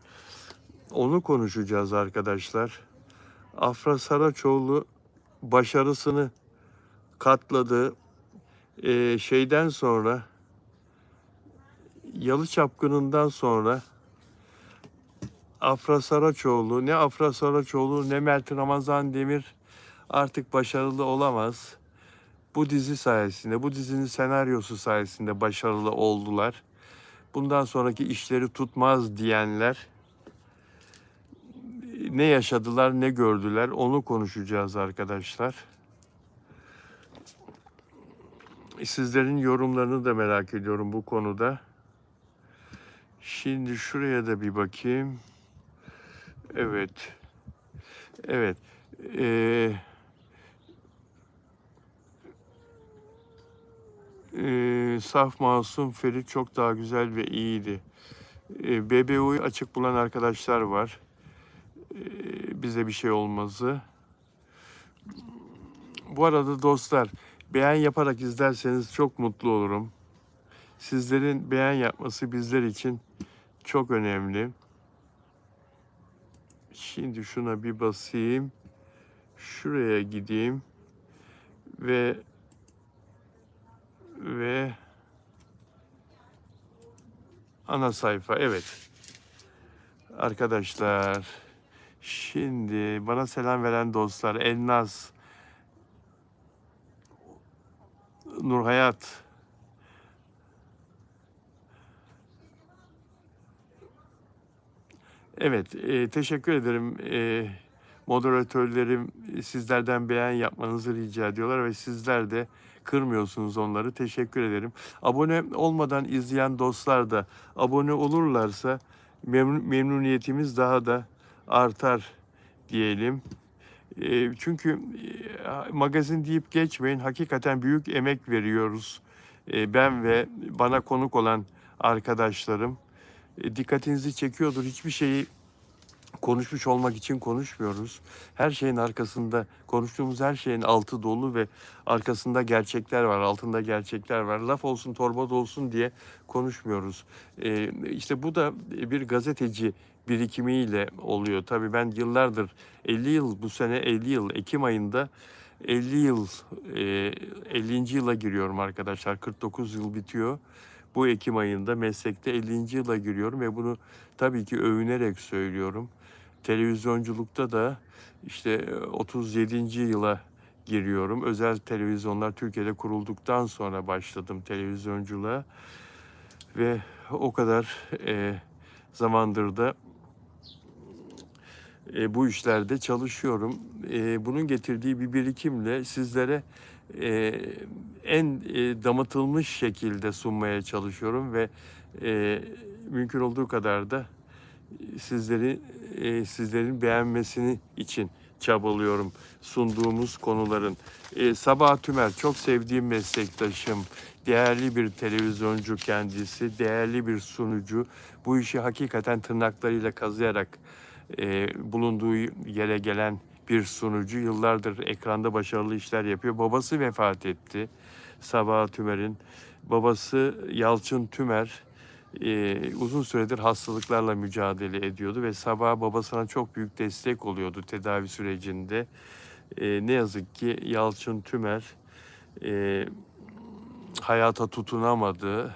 Onu konuşacağız arkadaşlar. Afra Saraçoğlu başarısını katladı. Şeyden sonra, Yalı Çapkını'ndan sonra Afra Saraçoğlu, ne Afra Saraçoğlu ne Mert Ramazan Demir artık başarılı olamaz. Bu dizi sayesinde, bu dizinin senaryosu sayesinde başarılı oldular. Bundan sonraki işleri tutmaz diyenler ne yaşadılar, ne gördüler onu konuşacağız arkadaşlar. Sizlerin yorumlarını da merak ediyorum bu konuda. Şimdi şuraya da bir bakayım. Evet. Evet. Saf Masum Ferit çok daha güzel ve iyiydi. BBU'yu açık bulan arkadaşlar var. Bize bir şey olmazı. Bu arada dostlar, beğen yaparak izlerseniz çok mutlu olurum. Sizlerin beğen yapması bizler için çok önemli. Şimdi şuna bir basayım. Şuraya gideyim. Ve Ana sayfa, evet. Arkadaşlar, şimdi bana selam veren dostlar, Elnaz, Nurhayat, evet, teşekkür ederim. Moderatörlerim sizlerden beğen yapmanızı rica ediyorlar ve sizler de kırmıyorsunuz onları. Teşekkür ederim. Abone olmadan izleyen dostlar da abone olurlarsa memnuniyetimiz daha da artar diyelim. Çünkü magazin deyip geçmeyin. Hakikaten büyük emek veriyoruz. Ben ve bana konuk olan arkadaşlarım. Dikkatinizi çekiyordur. Hiçbir şeyi konuşmuş olmak için konuşmuyoruz. Her şeyin arkasında, konuştuğumuz her şeyin altı dolu ve arkasında gerçekler var, altında gerçekler var. Laf olsun, torba dolsun diye konuşmuyoruz. İşte bu da bir gazeteci birikimiyle oluyor. Tabii ben yıllardır, 50 yıl, bu sene 50 yıl, Ekim ayında 50 yıl, 50. yıla giriyorum arkadaşlar. 49 yıl bitiyor. Bu Ekim ayında meslekte 50. yıla giriyorum ve bunu tabii ki övünerek söylüyorum. Televizyonculukta da işte 37. yıla giriyorum. Özel televizyonlar Türkiye'de kurulduktan sonra başladım televizyonculuğa ve o kadar zamandır da bu işlerde çalışıyorum. Bunun getirdiği bir birikimle sizlere en damıtılmış şekilde sunmaya çalışıyorum ve mümkün olduğu kadar da sizlerin beğenmesini için çabalıyorum sunduğumuz konuların. Sabah Tümer, çok sevdiğim meslektaşım, değerli bir televizyoncu kendisi, değerli bir sunucu. Bu işi hakikaten tırnaklarıyla kazıyarak bulunduğu yere gelen bir sunucu. Yıllardır ekranda başarılı işler yapıyor. Babası vefat etti. Sabah Tümer'in babası Yalçın Tümer uzun süredir hastalıklarla mücadele ediyordu ve Sabah babasına çok büyük destek oluyordu tedavi sürecinde. Ne yazık ki Yalçın Tümer hayata tutunamadı.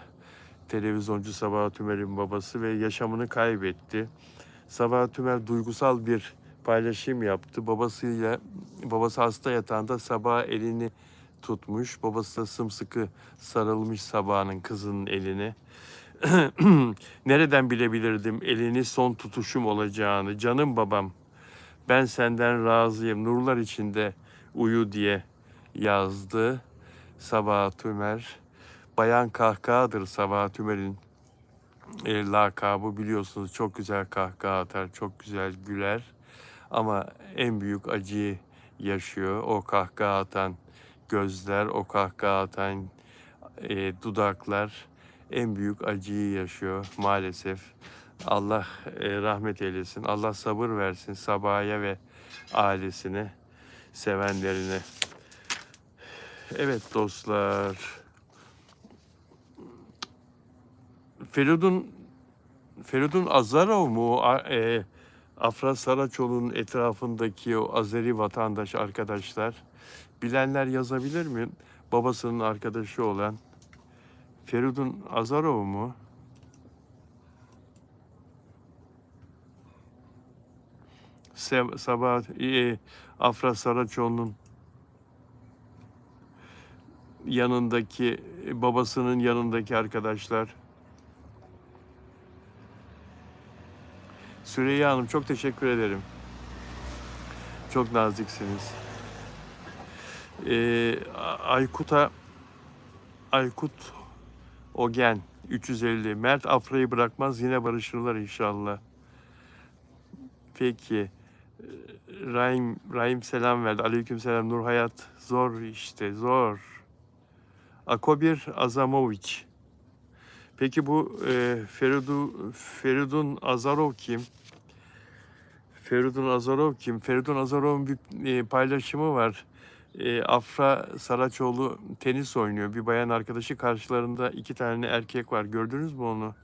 Televizyoncu Sabah Tümer'in babası ve yaşamını kaybetti. Sabah Tümer duygusal bir paylaşım yaptı. Babası hasta yatağında Sabah elini tutmuş. Babası da sımsıkı sarılmış Sabah'ın, kızının eline. Nereden bilebilirdim elini son tutuşum olacağını? Canım babam, ben senden razıyım. Nurlar içinde uyu diye yazdı Sabah Tümer. Bayan kahkahadır Sabah Tümer'in lakabı, biliyorsunuz. Çok güzel kahkaha atar, çok güzel güler. Ama en büyük acıyı yaşıyor. O kahkaha atan gözler, o kahkaha atan dudaklar en büyük acıyı yaşıyor maalesef. Allah rahmet eylesin. Allah sabır versin Sabah'a ve ailesine, sevenlerine. Evet dostlar. Feridun Azarov mu? Afra Saraçoğlu'nun etrafındaki o Azeri vatandaş arkadaşlar. Bilenler yazabilir mi? Babasının arkadaşı olan Feridun Azarov mu? Sabah Afra Saraçoğlu'nun yanındaki, babasının yanındaki arkadaşlar. Süreyya Hanım, çok teşekkür ederim. Çok naziksiniz. Aykut Ogen 350. Mert Afra'yı bırakmaz, yine barışırlar inşallah. Peki. Rahim selam verdi. Aleykümselam Nurhayat. Zor işte, zor. Akobir Azamoviç. Peki bu Feridun Azarov kim? Feridun Azarov kim? Feridun Azarov'un bir paylaşımı var. Afra Saraçoğlu tenis oynuyor. Bir bayan arkadaşı, karşılarında 2 tane erkek var. Gördünüz mü onu?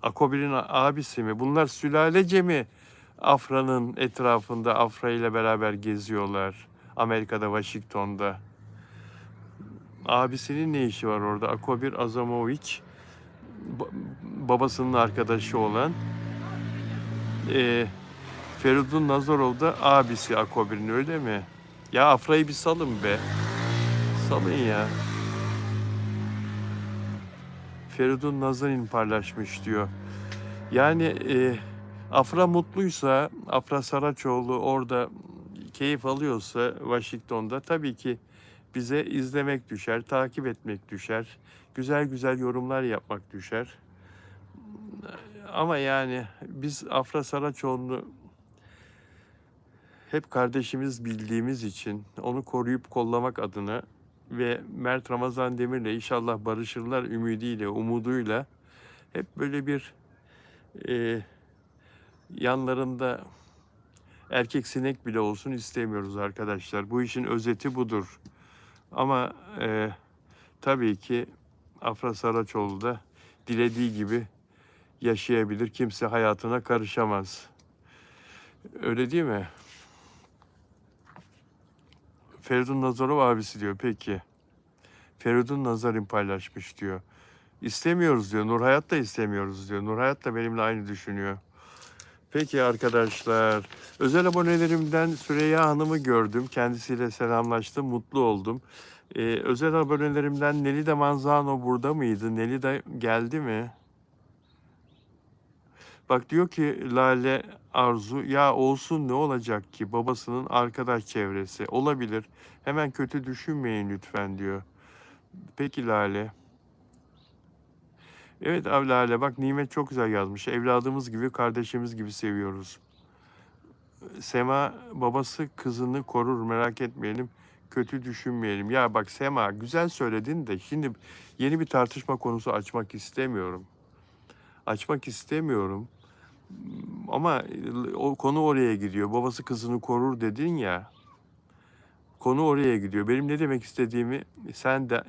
Akobir'in abisi mi? Bunlar sülalece mi Afra'nın etrafında Afra ile beraber geziyorlar? Amerika'da, Washington'da. Abisinin ne işi var orada? Akobir Azamoviç. babasının arkadaşı olan Feridun Nazarov da abisi Akobir'in, öyle mi? Ya Afra'yı bir salın be. Salın ya. Feridun Nazarin paylaşmış diyor. Yani Afra mutluysa, Afra Saraçoğlu orada keyif alıyorsa Washington'da, tabii ki bize izlemek düşer, takip etmek düşer, güzel güzel yorumlar yapmak düşer. Ama yani biz Afra Saraçoğlu'nu hep kardeşimiz bildiğimiz için onu koruyup kollamak adına ve Mert Ramazan Demir'le inşallah barışırlar ümidiyle, umuduyla hep böyle bir e, yanlarında erkek sinek bile olsun istemiyoruz arkadaşlar. Bu işin özeti budur. Ama tabii ki Afra Saraçoğlu da dilediği gibi yaşayabilir. Kimse hayatına karışamaz. Öyle değil mi? Feridun Nazarov abisi diyor. Peki. Feridun Nazarin paylaşmış diyor. İstemiyoruz diyor. Nurhayat da istemiyoruz diyor. Nurhayat da benimle aynı düşünüyor. Peki arkadaşlar. Özel abonelerimden Süreyya Hanım'ı gördüm. Kendisiyle selamlaştım. Mutlu oldum. Özel abonelerimden Nelida Manzano burada mıydı? Nelida geldi mi? Bak diyor ki Lale Arzu, ya olsun ne olacak ki, babasının arkadaş çevresi olabilir. Hemen kötü düşünmeyin lütfen diyor. Peki Lale. Evet abi Lale, bak Nimet çok güzel yazmış. Evladımız gibi, kardeşimiz gibi seviyoruz. Sema, babası kızını korur, merak etmeyelim. Kötü düşünmeyelim. Ya bak Sema, güzel söyledin de şimdi yeni bir tartışma konusu açmak istemiyorum. Açmak istemiyorum. Ama o konu oraya gidiyor. Babası kızını korur dedin ya. Konu oraya gidiyor. Benim ne demek istediğimi sen de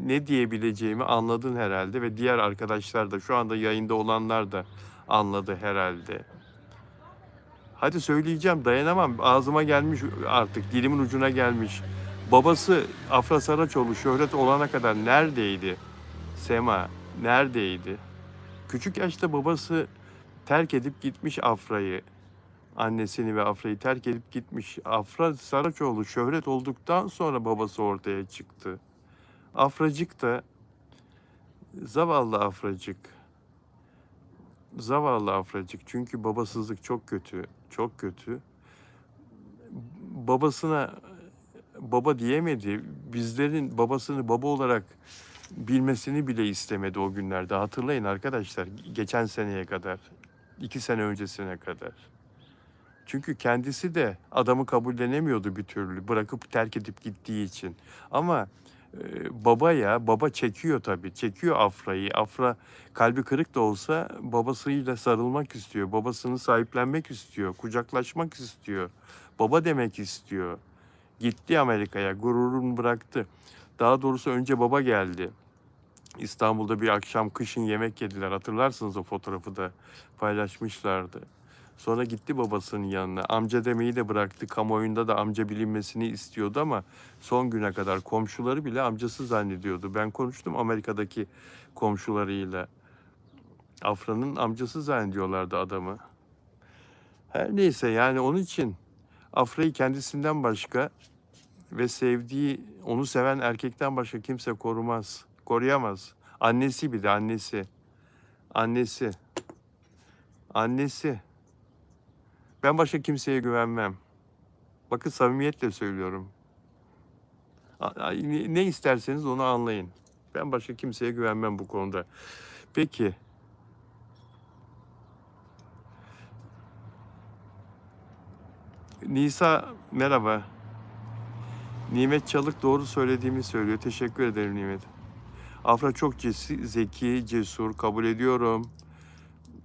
ne diyebileceğimi anladın herhalde ve diğer arkadaşlar da, şu anda yayında olanlar da anladı herhalde. Hadi söyleyeceğim, dayanamam. Ağzıma gelmiş artık, dilimin ucuna gelmiş. Babası Afra Saraçoğlu şöhret olana kadar neredeydi? Sema neredeydi? Küçük yaşta babası terk edip gitmiş Afra'yı. Annesini ve Afra'yı terk edip gitmiş. Afra Saraçoğlu şöhret olduktan sonra babası ortaya çıktı. Afracık da zavallı Afracık. Zavallı Afracık. Çünkü babasızlık çok kötü. Çok kötü. Babasına baba diyemedi. Bizlerin babasını baba olarak bilmesini bile istemedi o günlerde. Hatırlayın arkadaşlar. Geçen seneye kadar. 2 sene öncesine kadar. Çünkü kendisi de adamı kabullenemiyordu bir türlü. Bırakıp terk edip gittiği için. Ama baba çekiyor tabii. Çekiyor Afra'yı. Afra kalbi kırık da olsa babasıyla sarılmak istiyor. Babasını sahiplenmek istiyor. Kucaklaşmak istiyor. Baba demek istiyor. Gitti Amerika'ya. Gururunu bıraktı. Daha doğrusu önce baba geldi. İstanbul'da bir akşam kışın yemek yediler. Hatırlarsınız, o fotoğrafı da paylaşmışlardı. Sonra gitti babasının yanına. Amca demeyi de bıraktı. Kamuoyunda da amca bilinmesini istiyordu ama son güne kadar komşuları bile amcası zannediyordu. Ben konuştum Amerika'daki komşularıyla. Afra'nın amcası zannediyorlardı adamı. Her neyse, yani onun için Afra'yı kendisinden başka ve sevdiği, onu seven erkekten başka kimse korumaz, koruyamaz. Annesi, bir de annesi. Annesi. Annesi. Ben başka kimseye güvenmem. Bakın samimiyetle söylüyorum. Ne isterseniz onu anlayın. Ben başka kimseye güvenmem bu konuda. Peki. Nisa merhaba. Nimet Çalık doğru söylediğimi söylüyor. Teşekkür ederim Nimet. Afra çok zeki, cesur. Kabul ediyorum.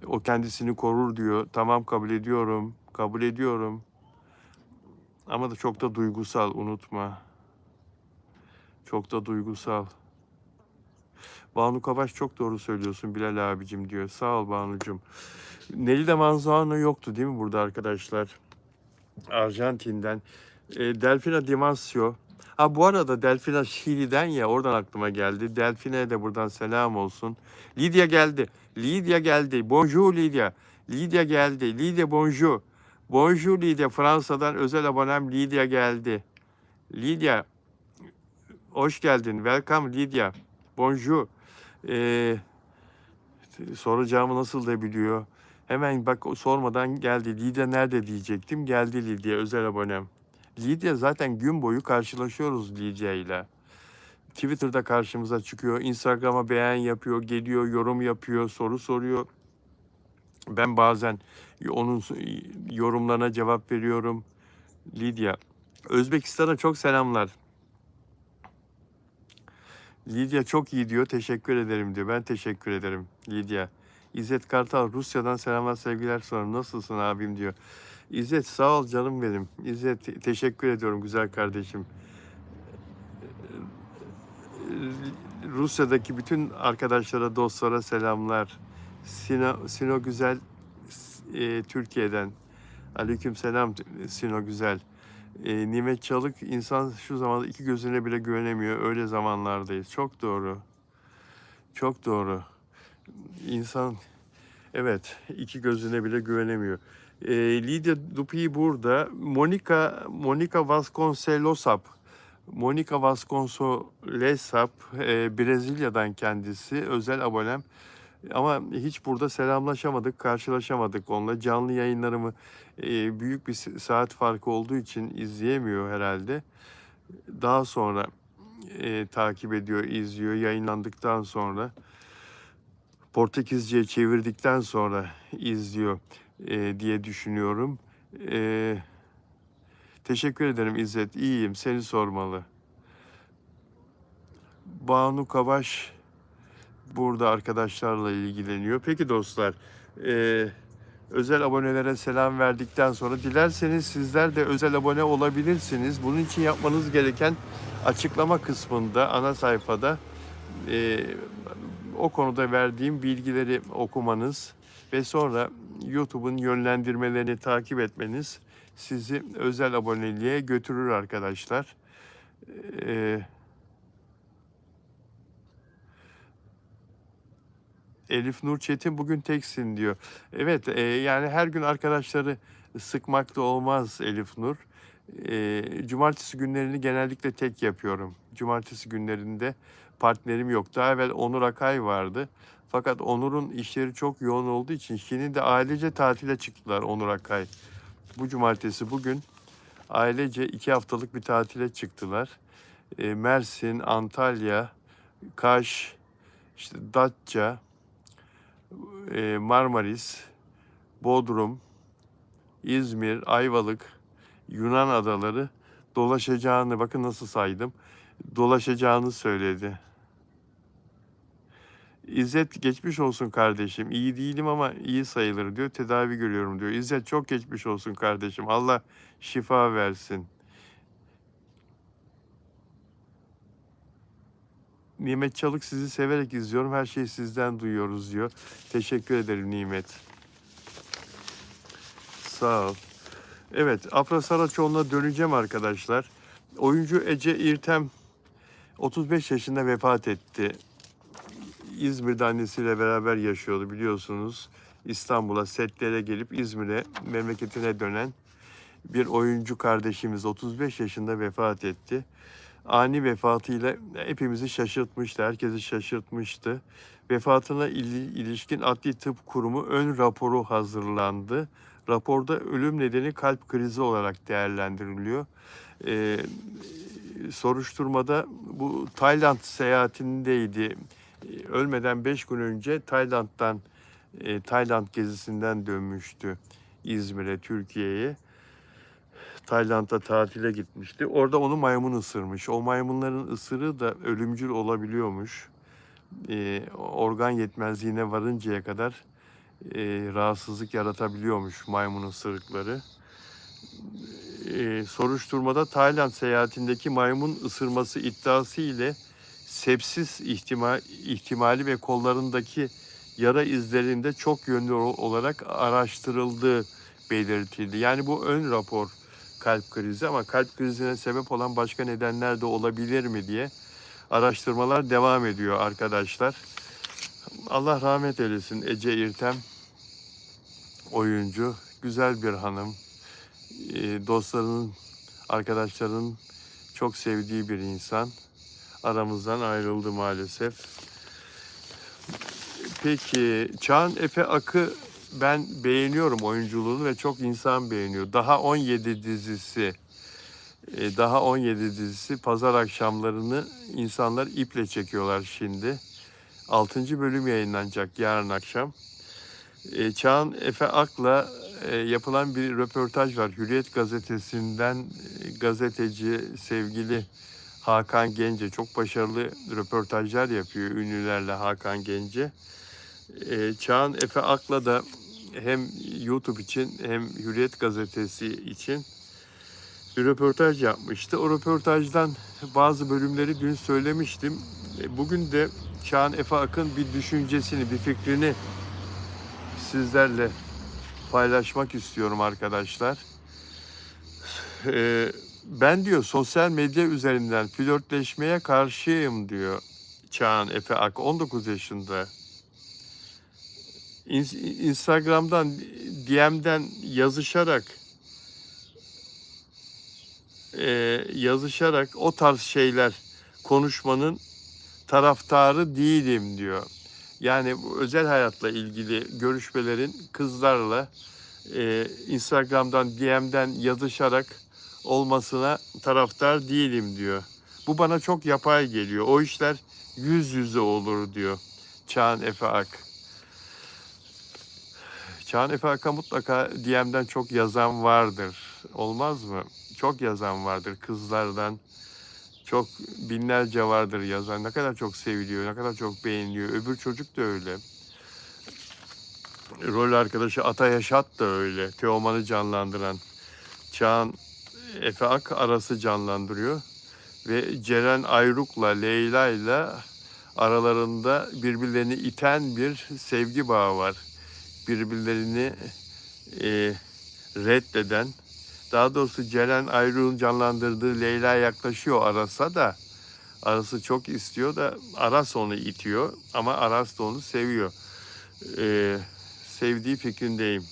O kendisini korur diyor. Tamam, kabul ediyorum. Kabul ediyorum. Ama da çok da duygusal, unutma. Çok da duygusal. Banu Kavaş çok doğru söylüyorsun Bilal abicim diyor. Sağ ol Banu'cum. Nelida Manzano yoktu değil mi burada arkadaşlar? Arjantin'den. Delfina Dimasio. Ha bu arada Delfina Şili'den ya oradan aklıma geldi. Delfine'ye de buradan selam olsun. Lydia geldi. Lydia geldi. Bonjour Lydia. Lydia geldi. Lydia bonjour. Bonjour Lydia. Fransa'dan özel abonem Lydia geldi. Lydia hoş geldin. Welcome Lydia. Bonjour. Ee, soracağımı nasıl da biliyor. Hemen bak sormadan geldi. Lydia nerede diyecektim. Geldi Lydia özel abonem. Lydia zaten gün boyu karşılaşıyoruz Lydia ile. Twitter'da karşımıza çıkıyor. Instagram'a beğen yapıyor, geliyor, yorum yapıyor, soru soruyor. Ben bazen onun yorumlarına cevap veriyorum. Lydia. Özbekistan'a çok selamlar. Lydia çok iyi diyor. Teşekkür ederim diyor. Ben teşekkür ederim Lydia. İzzet Kartal Rusya'dan selamlar sevgiler sonra nasılsın abim diyor. İzzet sağ ol canım benim. İzzet teşekkür ediyorum güzel kardeşim. Rusya'daki bütün arkadaşlara, dostlara selamlar. Sino Güzel Türkiye'den. Aleyküm selam Sino Güzel. Nimet Çalık, insan şu zamanda iki gözüne bile güvenemiyor. Öyle zamanlardayız. Çok doğru. Çok doğru. İnsan, evet, iki gözüne bile güvenemiyor. Lydia Dupuy burada. Monica Vasconcelosap. Monica Vasconcelosap, Brezilya'dan kendisi. Özel abonem. Ama hiç burada selamlaşamadık, karşılaşamadık onunla. Canlı yayınlarımı büyük bir saat farkı olduğu için izleyemiyor herhalde. Daha sonra takip ediyor, izliyor. Yayınlandıktan sonra, Portekizce'ye çevirdikten sonra izliyor diye düşünüyorum. Teşekkür ederim İzzet. İyiyim, seni sormalı. Banu Kavaş burada arkadaşlarla ilgileniyor. Peki dostlar, özel abonelere selam verdikten sonra dilerseniz sizler de özel abone olabilirsiniz. Bunun için yapmanız gereken açıklama kısmında, ana sayfada o konuda verdiğim bilgileri okumanız ve sonra YouTube'un yönlendirmelerini takip etmeniz sizi özel aboneliğe götürür arkadaşlar. Elif Nur Çetin bugün teksin diyor. Evet, yani her gün arkadaşları sıkmak da olmaz Elif Nur. Cumartesi günlerini genellikle tek yapıyorum. Cumartesi günlerinde partnerim yok. Daha evvel Onur Akay vardı. Fakat Onur'un işleri çok yoğun olduğu için şimdi de ailece tatile çıktılar Onur Akay. Bu cumartesi bugün ailece 2 haftalık bir tatile çıktılar. Mersin, Antalya, Kaş, işte Datça, Marmaris, Bodrum, İzmir, Ayvalık, Yunan adaları dolaşacağını, bakın nasıl saydım, dolaşacağını söyledi. İzzet geçmiş olsun kardeşim. İyi değilim ama iyi sayılır diyor. Tedavi görüyorum diyor. İzzet çok geçmiş olsun kardeşim. Allah şifa versin. Nimet Çalık sizi severek izliyorum. Her şeyi sizden duyuyoruz diyor. Teşekkür ederim Nimet. Sağ ol. Evet, Afra Saraçoğlu'na döneceğim arkadaşlar. Oyuncu Ece İrtem 35 yaşında vefat etti. İzmir'de annesiyle beraber yaşıyordu biliyorsunuz. İstanbul'a setlere gelip İzmir'e, memleketine dönen bir oyuncu kardeşimiz 35 yaşında vefat etti. Ani vefatıyla hepimizi şaşırtmıştı, herkesi şaşırtmıştı. Vefatına ilişkin Adli Tıp Kurumu ön raporu hazırlandı. Raporda ölüm nedeni kalp krizi olarak değerlendiriliyor. Soruşturmada bu Tayland seyahatindeydi. Ölmeden 5 gün önce Tayland gezisinden dönmüştü İzmir'e, Türkiye'ye. Tayland'a tatile gitmişti. Orada onu maymun ısırmış. O maymunların ısırığı da ölümcül olabiliyormuş. Organ yetmezliğine varıncaya kadar rahatsızlık yaratabiliyormuş maymun ısırıkları. Soruşturmada Tayland seyahatindeki maymun ısırması iddiası ile sepsis ihtimali ve kollarındaki yara izlerinde çok yönlü olarak araştırıldığı belirtildi. Yani bu ön rapor kalp krizi, ama kalp krizine sebep olan başka nedenler de olabilir mi diye araştırmalar devam ediyor arkadaşlar. Allah rahmet eylesin Ece İrtem, oyuncu, güzel bir hanım. Dostlarının, arkadaşlarının çok sevdiği bir insan. Aramızdan ayrıldı maalesef. Peki Çağan Efe Ak'ı ben beğeniyorum oyunculuğunu ve çok insan beğeniyor. Daha 17 dizisi pazar akşamlarını insanlar iple çekiyorlar şimdi. 6. bölüm yayınlanacak yarın akşam. Çağan Efe Ak'la yapılan bir röportaj var. Hürriyet gazetesinden gazeteci sevgili Hakan Gence çok başarılı röportajlar yapıyor ünlülerle Hakan Gence. Çağan Efe Ak'la da hem YouTube için hem Hürriyet gazetesi için bir röportaj yapmıştı. O röportajdan bazı bölümleri dün söylemiştim. Bugün de Çağan Efe Ak'ın bir düşüncesini, bir fikrini sizlerle paylaşmak istiyorum arkadaşlar. Ben diyor sosyal medya üzerinden flörtleşmeye karşıyım diyor Çağan Efe Ak, 19 yaşında. Instagram'dan, DM'den yazışarak o tarz şeyler konuşmanın taraftarı değilim diyor. Yani bu özel hayatla ilgili görüşmelerin kızlarla Instagram'dan, DM'den yazışarak olmasına taraftar değilim diyor. Bu bana çok yapay geliyor. O işler yüz yüze olur diyor Çağan Efe Ak. Çağan Efe Ak'a mutlaka DM'den çok yazan vardır. Olmaz mı? Çok yazan vardır kızlardan. Çok binlerce vardır yazan. Ne kadar çok seviliyor, ne kadar çok beğeniliyor. Öbür çocuk da öyle. Rol arkadaşı Ata Yaşat da öyle. Teoman'ı canlandıran Çağan Efe Ak Aras'ı canlandırıyor. Ve Ceren Ayruk'la Leyla'yla aralarında birbirlerini iten bir sevgi bağı var. Birbirlerini reddeden, daha doğrusu Ceren Ayruk'un canlandırdığı Leyla yaklaşıyor Aras'a da, Aras'ı çok istiyor da Aras onu itiyor ama Aras da onu seviyor. Sevdiği fikrindeyim.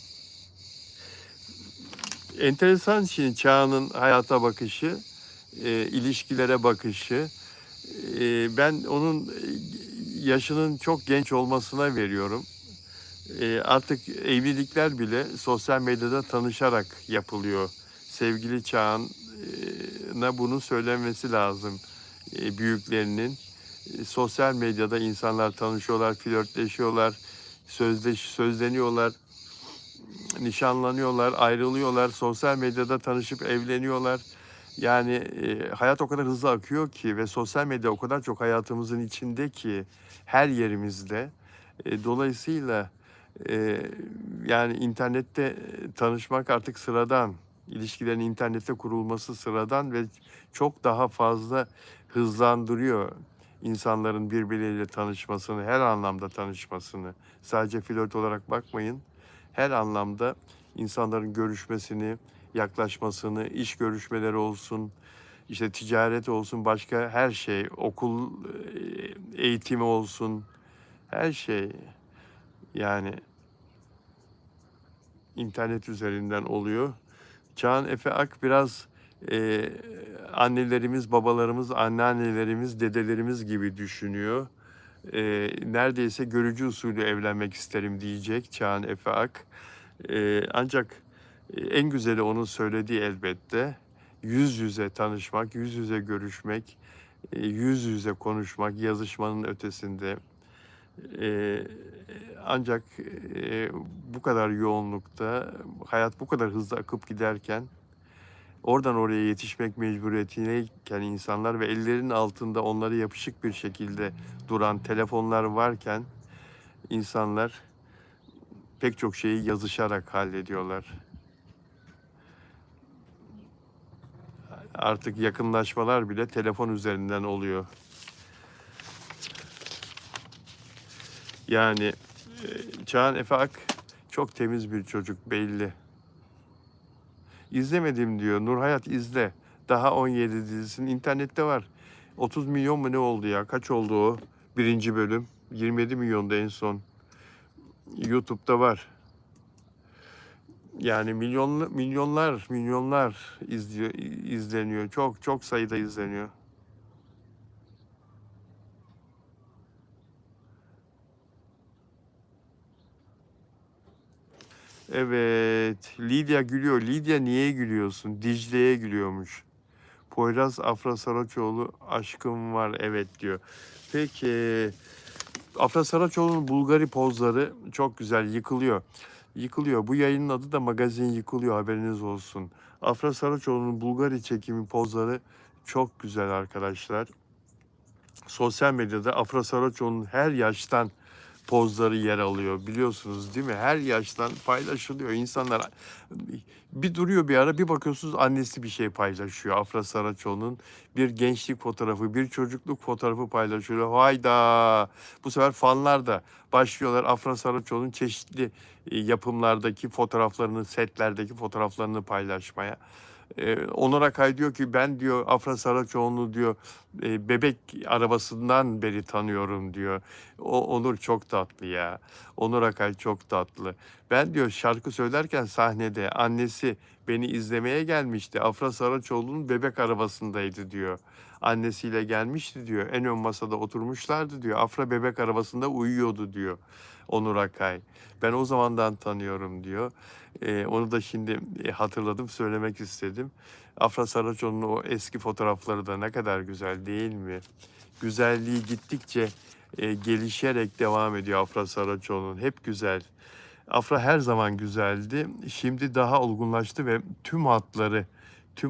Enteresan şimdi Çağan'ın hayata bakışı, ilişkilere bakışı. Ben onun yaşının çok genç olmasına veriyorum. Artık evlilikler bile sosyal medyada tanışarak yapılıyor. Sevgili Çağan'a bunu söylemesi lazım büyüklerinin. Sosyal medyada insanlar tanışıyorlar, flörtleşiyorlar, sözleniyorlar, nişanlanıyorlar, ayrılıyorlar, sosyal medyada tanışıp evleniyorlar. Yani hayat o kadar hızlı akıyor ki ve sosyal medya o kadar çok hayatımızın içinde ki her yerimizde. Dolayısıyla yani internette tanışmak artık sıradan. İlişkilerin internette kurulması sıradan ve çok daha fazla hızlandırıyor insanların birbirleriyle tanışmasını, her anlamda tanışmasını. Sadece flört olarak bakmayın. Her anlamda insanların görüşmesini, yaklaşmasını, iş görüşmeleri olsun, işte ticaret olsun, başka her şey, okul eğitimi olsun, her şey yani internet üzerinden oluyor. Çağan Efe Ak biraz annelerimiz, babalarımız, anneannelerimiz, dedelerimiz gibi düşünüyor. Neredeyse görücü usulü evlenmek isterim diyecek Çağan Efe Ak. Ancak en güzeli onun söylediği elbette. Yüz yüze tanışmak, yüz yüze görüşmek, yüz yüze konuşmak, yazışmanın ötesinde. Ancak bu kadar yoğunlukta, hayat bu kadar hızlı akıp giderken, oradan oraya yetişmek mecburiyetindeyken insanlar ve ellerinin altında onları yapışık bir şekilde duran telefonlar varken insanlar pek çok şeyi yazışarak hallediyorlar. Artık yakınlaşmalar bile telefon üzerinden oluyor. Yani Çağan Efe Ak çok temiz bir çocuk belli. İzlemedim diyor. Nurhayat izle. Daha 17 dizisinin internette var. 30 milyon mu ne oldu ya? Kaç oldu o? Birinci bölüm. 27 milyonda en son. YouTube'da var. Yani milyonlar izleniyor. Çok çok sayıda izleniyor. Evet. Lidya gülüyor. Lidya niye gülüyorsun? Dicle'ye gülüyormuş. Poyraz Afra Saraçoğlu aşkım var evet diyor. Peki Afra Saraçoğlu'nun Bulgari pozları çok güzel yıkılıyor. Yıkılıyor. Bu yayının adı da Magazin Yıkılıyor, haberiniz olsun. Afra Saraçoğlu'nun Bulgari çekimi pozları çok güzel arkadaşlar. Sosyal medyada Afra Saraçoğlu'nun her yaştan pozları yer alıyor. Biliyorsunuz değil mi? Her yaştan paylaşılıyor. İnsanlar bir duruyor bir ara, bir bakıyorsunuz annesi bir şey paylaşıyor. Afra Saraçoğlu'nun bir gençlik fotoğrafı, bir çocukluk fotoğrafı paylaşıyor. Hayda! Bu sefer fanlar da başlıyorlar Afra Saraçoğlu'nun çeşitli yapımlardaki fotoğraflarını, setlerdeki fotoğraflarını paylaşmaya. Onur Akay diyor ki ben diyor Afra Saraçoğlu'nu diyor bebek arabasından beri tanıyorum diyor. Onur çok tatlı ya. Onur Akay çok tatlı. Ben diyor şarkı söylerken sahnede annesi beni izlemeye gelmişti. Afra Saraçoğlu'nun bebek arabasındaydı diyor. Annesiyle gelmişti diyor. En ön masada oturmuşlardı diyor. Afra bebek arabasında uyuyordu diyor. Onur Akay. Ben o zamandan tanıyorum diyor. Onu da şimdi hatırladım, söylemek istedim. Afra Saraçoğlu'nun o eski fotoğrafları da ne kadar güzel değil mi? Güzelliği gittikçe gelişerek devam ediyor Afra Saraçoğlu'nun. Hep güzel. Afra her zaman güzeldi. Şimdi daha olgunlaştı ve tüm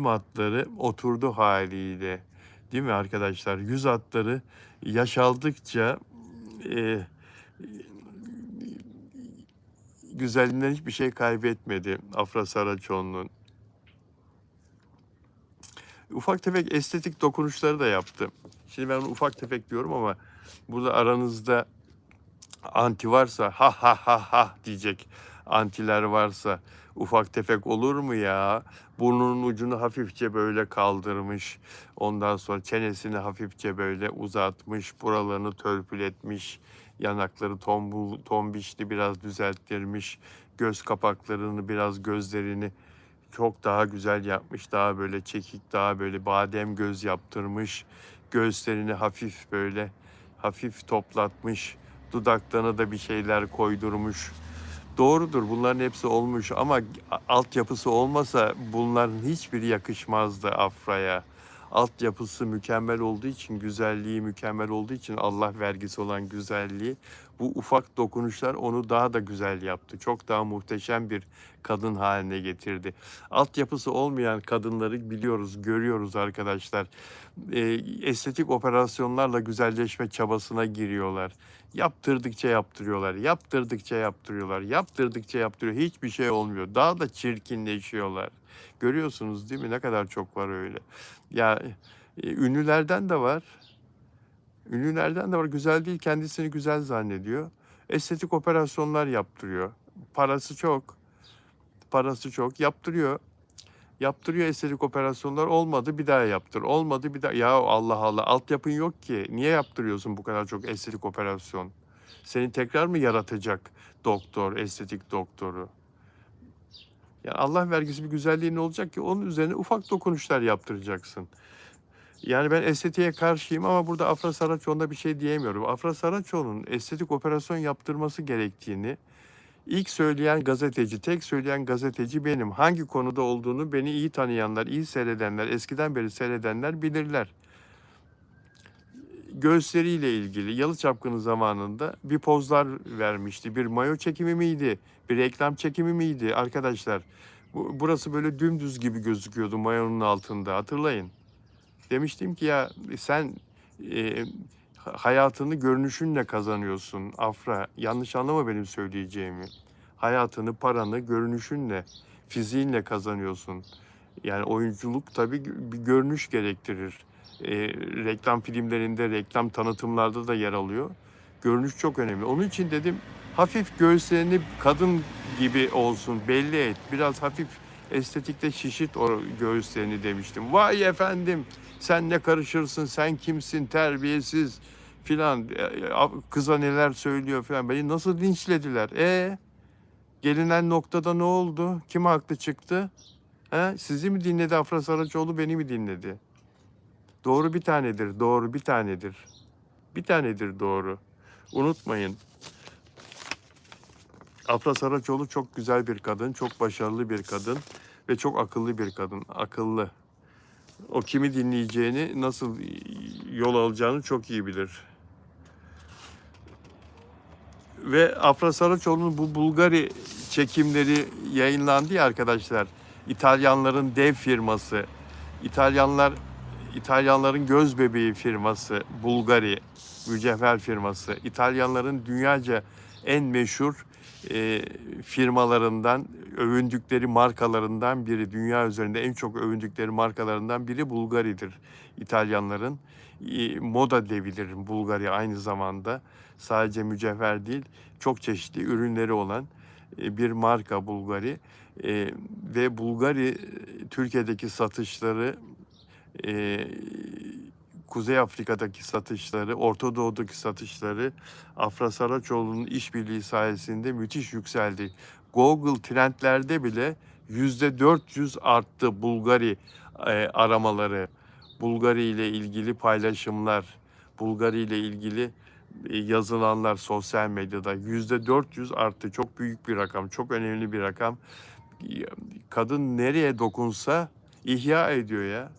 hatları oturdu haliyle. Değil mi arkadaşlar? Yüz hatları yaş aldıkça e, güzelliğinden hiçbir şey kaybetmedi Afra Saraçoğlu'nun. Ufak tefek estetik dokunuşları da yaptı. Şimdi ben onu ufak tefek diyorum ama burada aranızda anti varsa ha ha ha ha diyecek antiler varsa ufak tefek olur mu ya? Burnunun ucunu hafifçe böyle kaldırmış. Ondan sonra çenesini hafifçe böyle uzatmış. Buralarını törpületmiş. Yanakları tombişli biraz düzelttirmiş. Göz kapaklarını biraz gözlerini çok daha güzel yapmış. Daha böyle çekik, daha böyle badem göz yaptırmış. Göğüslerini hafif toplatmış. Dudaklarına da bir şeyler koydurmuş. Doğrudur, bunların hepsi olmuş ama altyapısı olmasa bunların hiçbiri yakışmazdı Afra'ya. Altyapısı mükemmel olduğu için, güzelliği mükemmel olduğu için, Allah vergisi olan güzelliği, bu ufak dokunuşlar onu daha da güzel yaptı. Çok daha muhteşem bir kadın haline getirdi. Altyapısı olmayan kadınları biliyoruz, görüyoruz arkadaşlar. Estetik operasyonlarla güzelleşme çabasına giriyorlar. Yaptırdıkça yaptırıyorlar, yaptırdıkça yaptırıyor. Hiçbir şey olmuyor. Daha da çirkinleşiyorlar. Görüyorsunuz değil mi? Ne kadar çok var öyle. Ya ünlülerden de var. Ünlülerden de var. Güzel değil, kendisini güzel zannediyor. Estetik operasyonlar yaptırıyor. Parası çok. Parası çok. Yaptırıyor estetik operasyonlar, olmadı bir daha yaptır. Olmadı bir daha. Ya Allah Allah, altyapın yok ki. Niye yaptırıyorsun bu kadar çok estetik operasyon? Seni tekrar mı yaratacak doktor, estetik doktoru? Yani Allah vergisi bir güzelliğin olacak ki onun üzerine ufak dokunuşlar yaptıracaksın. Yani ben estetiğe karşıyım ama burada Afra Saraçoğlu'na bir şey diyemiyorum. Afra Saraçoğlu'nun estetik operasyon yaptırması gerektiğini İlk söyleyen gazeteci, tek söyleyen gazeteci benim. Hangi konuda olduğunu beni iyi tanıyanlar, iyi seyredenler, eskiden beri seyredenler bilirler. Göğüsleriyle ilgili Yalı Çapkını zamanında bir pozlar vermişti. Bir mayo çekimi miydi? Bir reklam çekimi miydi? Arkadaşlar burası böyle dümdüz gibi gözüküyordu mayonun altında, hatırlayın. Demiştim ki ya sen e, hayatını görünüşünle kazanıyorsun Afra. Yanlış anlama benim söyleyeceğimi. Hayatını, paranı görünüşünle, fiziğinle kazanıyorsun. Yani oyunculuk tabii bir görünüş gerektirir. Reklam filmlerinde, reklam tanıtımlarda da yer alıyor. Görünüş çok önemli. Onun için dedim hafif göğüslerini kadın gibi olsun, belli et. Biraz hafif Estetikte şişit o göğüslerini demiştim. Vay efendim, sen ne karışırsın, sen kimsin, terbiyesiz filan, kıza neler söylüyor filan. Beni nasıl linçlediler? Gelinen noktada ne oldu? Kim haklı çıktı? Sizi mi dinledi Afra Saraçoğlu, beni mi dinledi? Doğru bir tanedir, doğru bir tanedir. Bir tanedir doğru. Unutmayın. Afra Saraçoğlu çok güzel bir kadın, çok başarılı bir kadın ve çok akıllı bir kadın. Akıllı. O kimi dinleyeceğini, nasıl yol alacağını çok iyi bilir. Ve Afra Saraçoğlu'nun bu Bulgari çekimleri yayınlandı ya arkadaşlar. İtalyanların dev firması, İtalyanların göz bebeği firması Bulgari mücevher firması. İtalyanların dünyaca en meşhur firmalarından, övündükleri markalarından biri. Dünya üzerinde en çok övündükleri markalarından biri Bulgari'dir. İtalyanların moda devidir Bulgari aynı zamanda. Sadece mücevher değil, çok çeşitli ürünleri olan bir marka Bulgari. Ve Bulgari Türkiye'deki satışları, Kuzey Afrika'daki satışları, Orta Doğu'daki satışları Afra Saraçoğlu'nun işbirliği sayesinde müthiş yükseldi. Google trendlerde bile %400 arttı Bulgari aramaları, Bulgari ile ilgili paylaşımlar, Bulgari ile ilgili yazılanlar sosyal medyada %400 arttı. Çok büyük bir rakam, çok önemli bir rakam. Kadın nereye dokunsa ihya ediyor ya.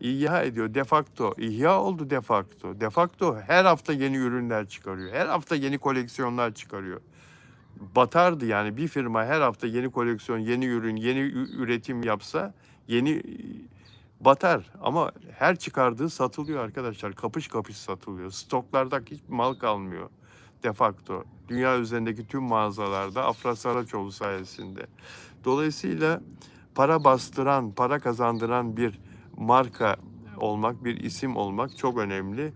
İhya ediyor de facto. İhya oldu de facto. De facto her hafta yeni ürünler çıkarıyor. Her hafta yeni koleksiyonlar çıkarıyor. Batardı yani, bir firma her hafta yeni koleksiyon, yeni ürün, yeni üretim yapsa yeni batar. Ama her çıkardığı satılıyor arkadaşlar. Kapış kapış satılıyor. Stoklarda hiç mal kalmıyor. De facto. Dünya üzerindeki tüm mağazalarda Afra Saraçoğlu sayesinde. Dolayısıyla para bastıran, para kazandıran bir marka olmak, bir isim olmak çok önemli.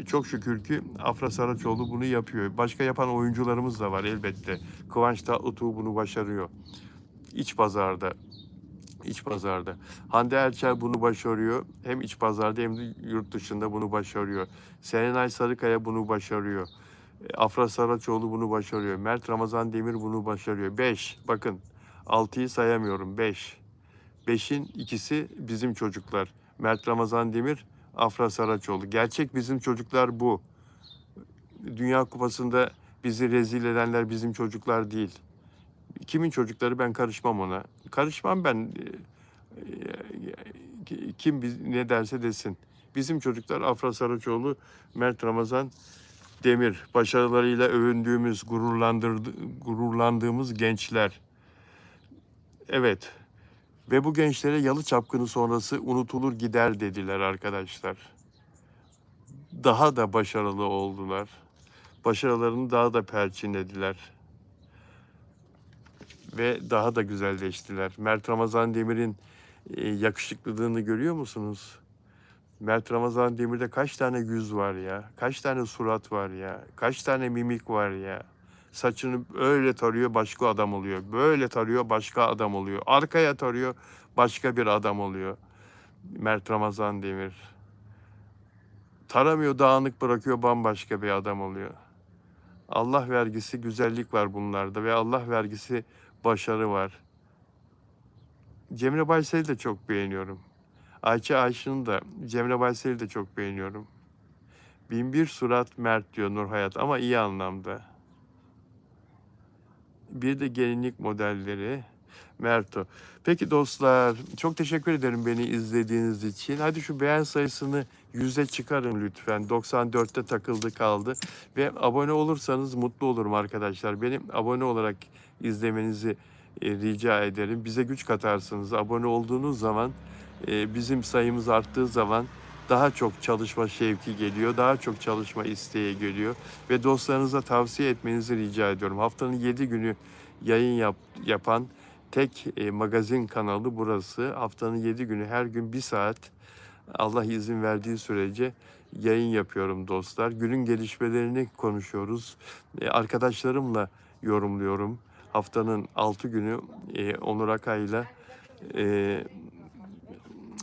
Çok şükür ki Afra Saraçoğlu bunu yapıyor. Başka yapan oyuncularımız da var elbette. Kıvanç Tatlıtuğ bunu başarıyor. İç pazarda. İç pazarda. Hande Erçel bunu başarıyor. Hem iç pazarda hem de yurt dışında bunu başarıyor. Serenay Sarıkaya bunu başarıyor. Afra Saraçoğlu bunu başarıyor. Mert Ramazan Demir bunu başarıyor. 5. Bakın 6'yı sayamıyorum. 5. 5'in ikisi bizim çocuklar. Mert Ramazan Demir, Afra Saraçoğlu. Gerçek bizim çocuklar bu. Dünya Kupası'nda bizi rezil edenler bizim çocuklar değil. Kimin çocukları, ben karışmam ona. Karışmam ben. Kim ne derse desin. Bizim çocuklar Afra Saraçoğlu, Mert Ramazan Demir. Başarılarıyla övündüğümüz, gururlandığımız gençler. Evet. Ve bu gençlere Yalı Çapkını sonrası unutulur gider dediler arkadaşlar. Daha da başarılı oldular. Başarılarını daha da perçinlediler. Ve daha da güzelleştiler. Mert Ramazan Demir'in yakışıklılığını görüyor musunuz? Mert Ramazan Demir'de kaç tane yüz var ya? Kaç tane surat var ya? Kaç tane mimik var ya? Saçını öyle tarıyor, başka adam oluyor. Böyle tarıyor, başka adam oluyor. Arkaya tarıyor, başka bir adam oluyor. Mert Ramazan Demir. Taramıyor, dağınık bırakıyor, bambaşka bir adam oluyor. Allah vergisi güzellik var bunlarda ve Allah vergisi başarı var. Cemre Baysel'i de çok beğeniyorum. Ayça Ayşın'ı da, Cemre Baysel'i de çok beğeniyorum. Binbir surat Mert diyor Nur Hayat, ama iyi anlamda. Bir de gelinlik modelleri Merto. Peki dostlar, çok teşekkür ederim beni izlediğiniz için. Hadi şu beğen sayısını 100'e çıkarın lütfen. 94'te takıldı kaldı. Ve abone olursanız mutlu olurum arkadaşlar. Benim abone olarak izlemenizi rica ederim. Bize güç katarsınız. Abone olduğunuz zaman, bizim sayımız arttığı zaman daha çok çalışma şevki geliyor, daha çok çalışma isteği geliyor ve dostlarınıza tavsiye etmenizi rica ediyorum. Haftanın 7 günü yayın yapan tek magazin kanalı burası. Haftanın 7 günü her gün 1 saat, Allah izin verdiği sürece yayın yapıyorum dostlar. Günün gelişmelerini konuşuyoruz. Arkadaşlarımla yorumluyorum. haftanın 6 günü Onur Akay'la,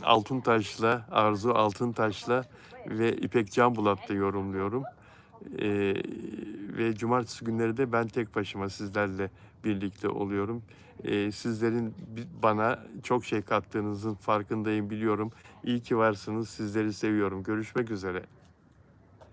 Altuntaş'la, Arzu Altuntaş'la ve İpek Canbulat'ta yorumluyorum. Ve cumartesi günleri de ben tek başıma sizlerle birlikte oluyorum. Sizlerin bana çok şey kattığınızın farkındayım, biliyorum. İyi ki varsınız. Sizleri seviyorum. Görüşmek üzere.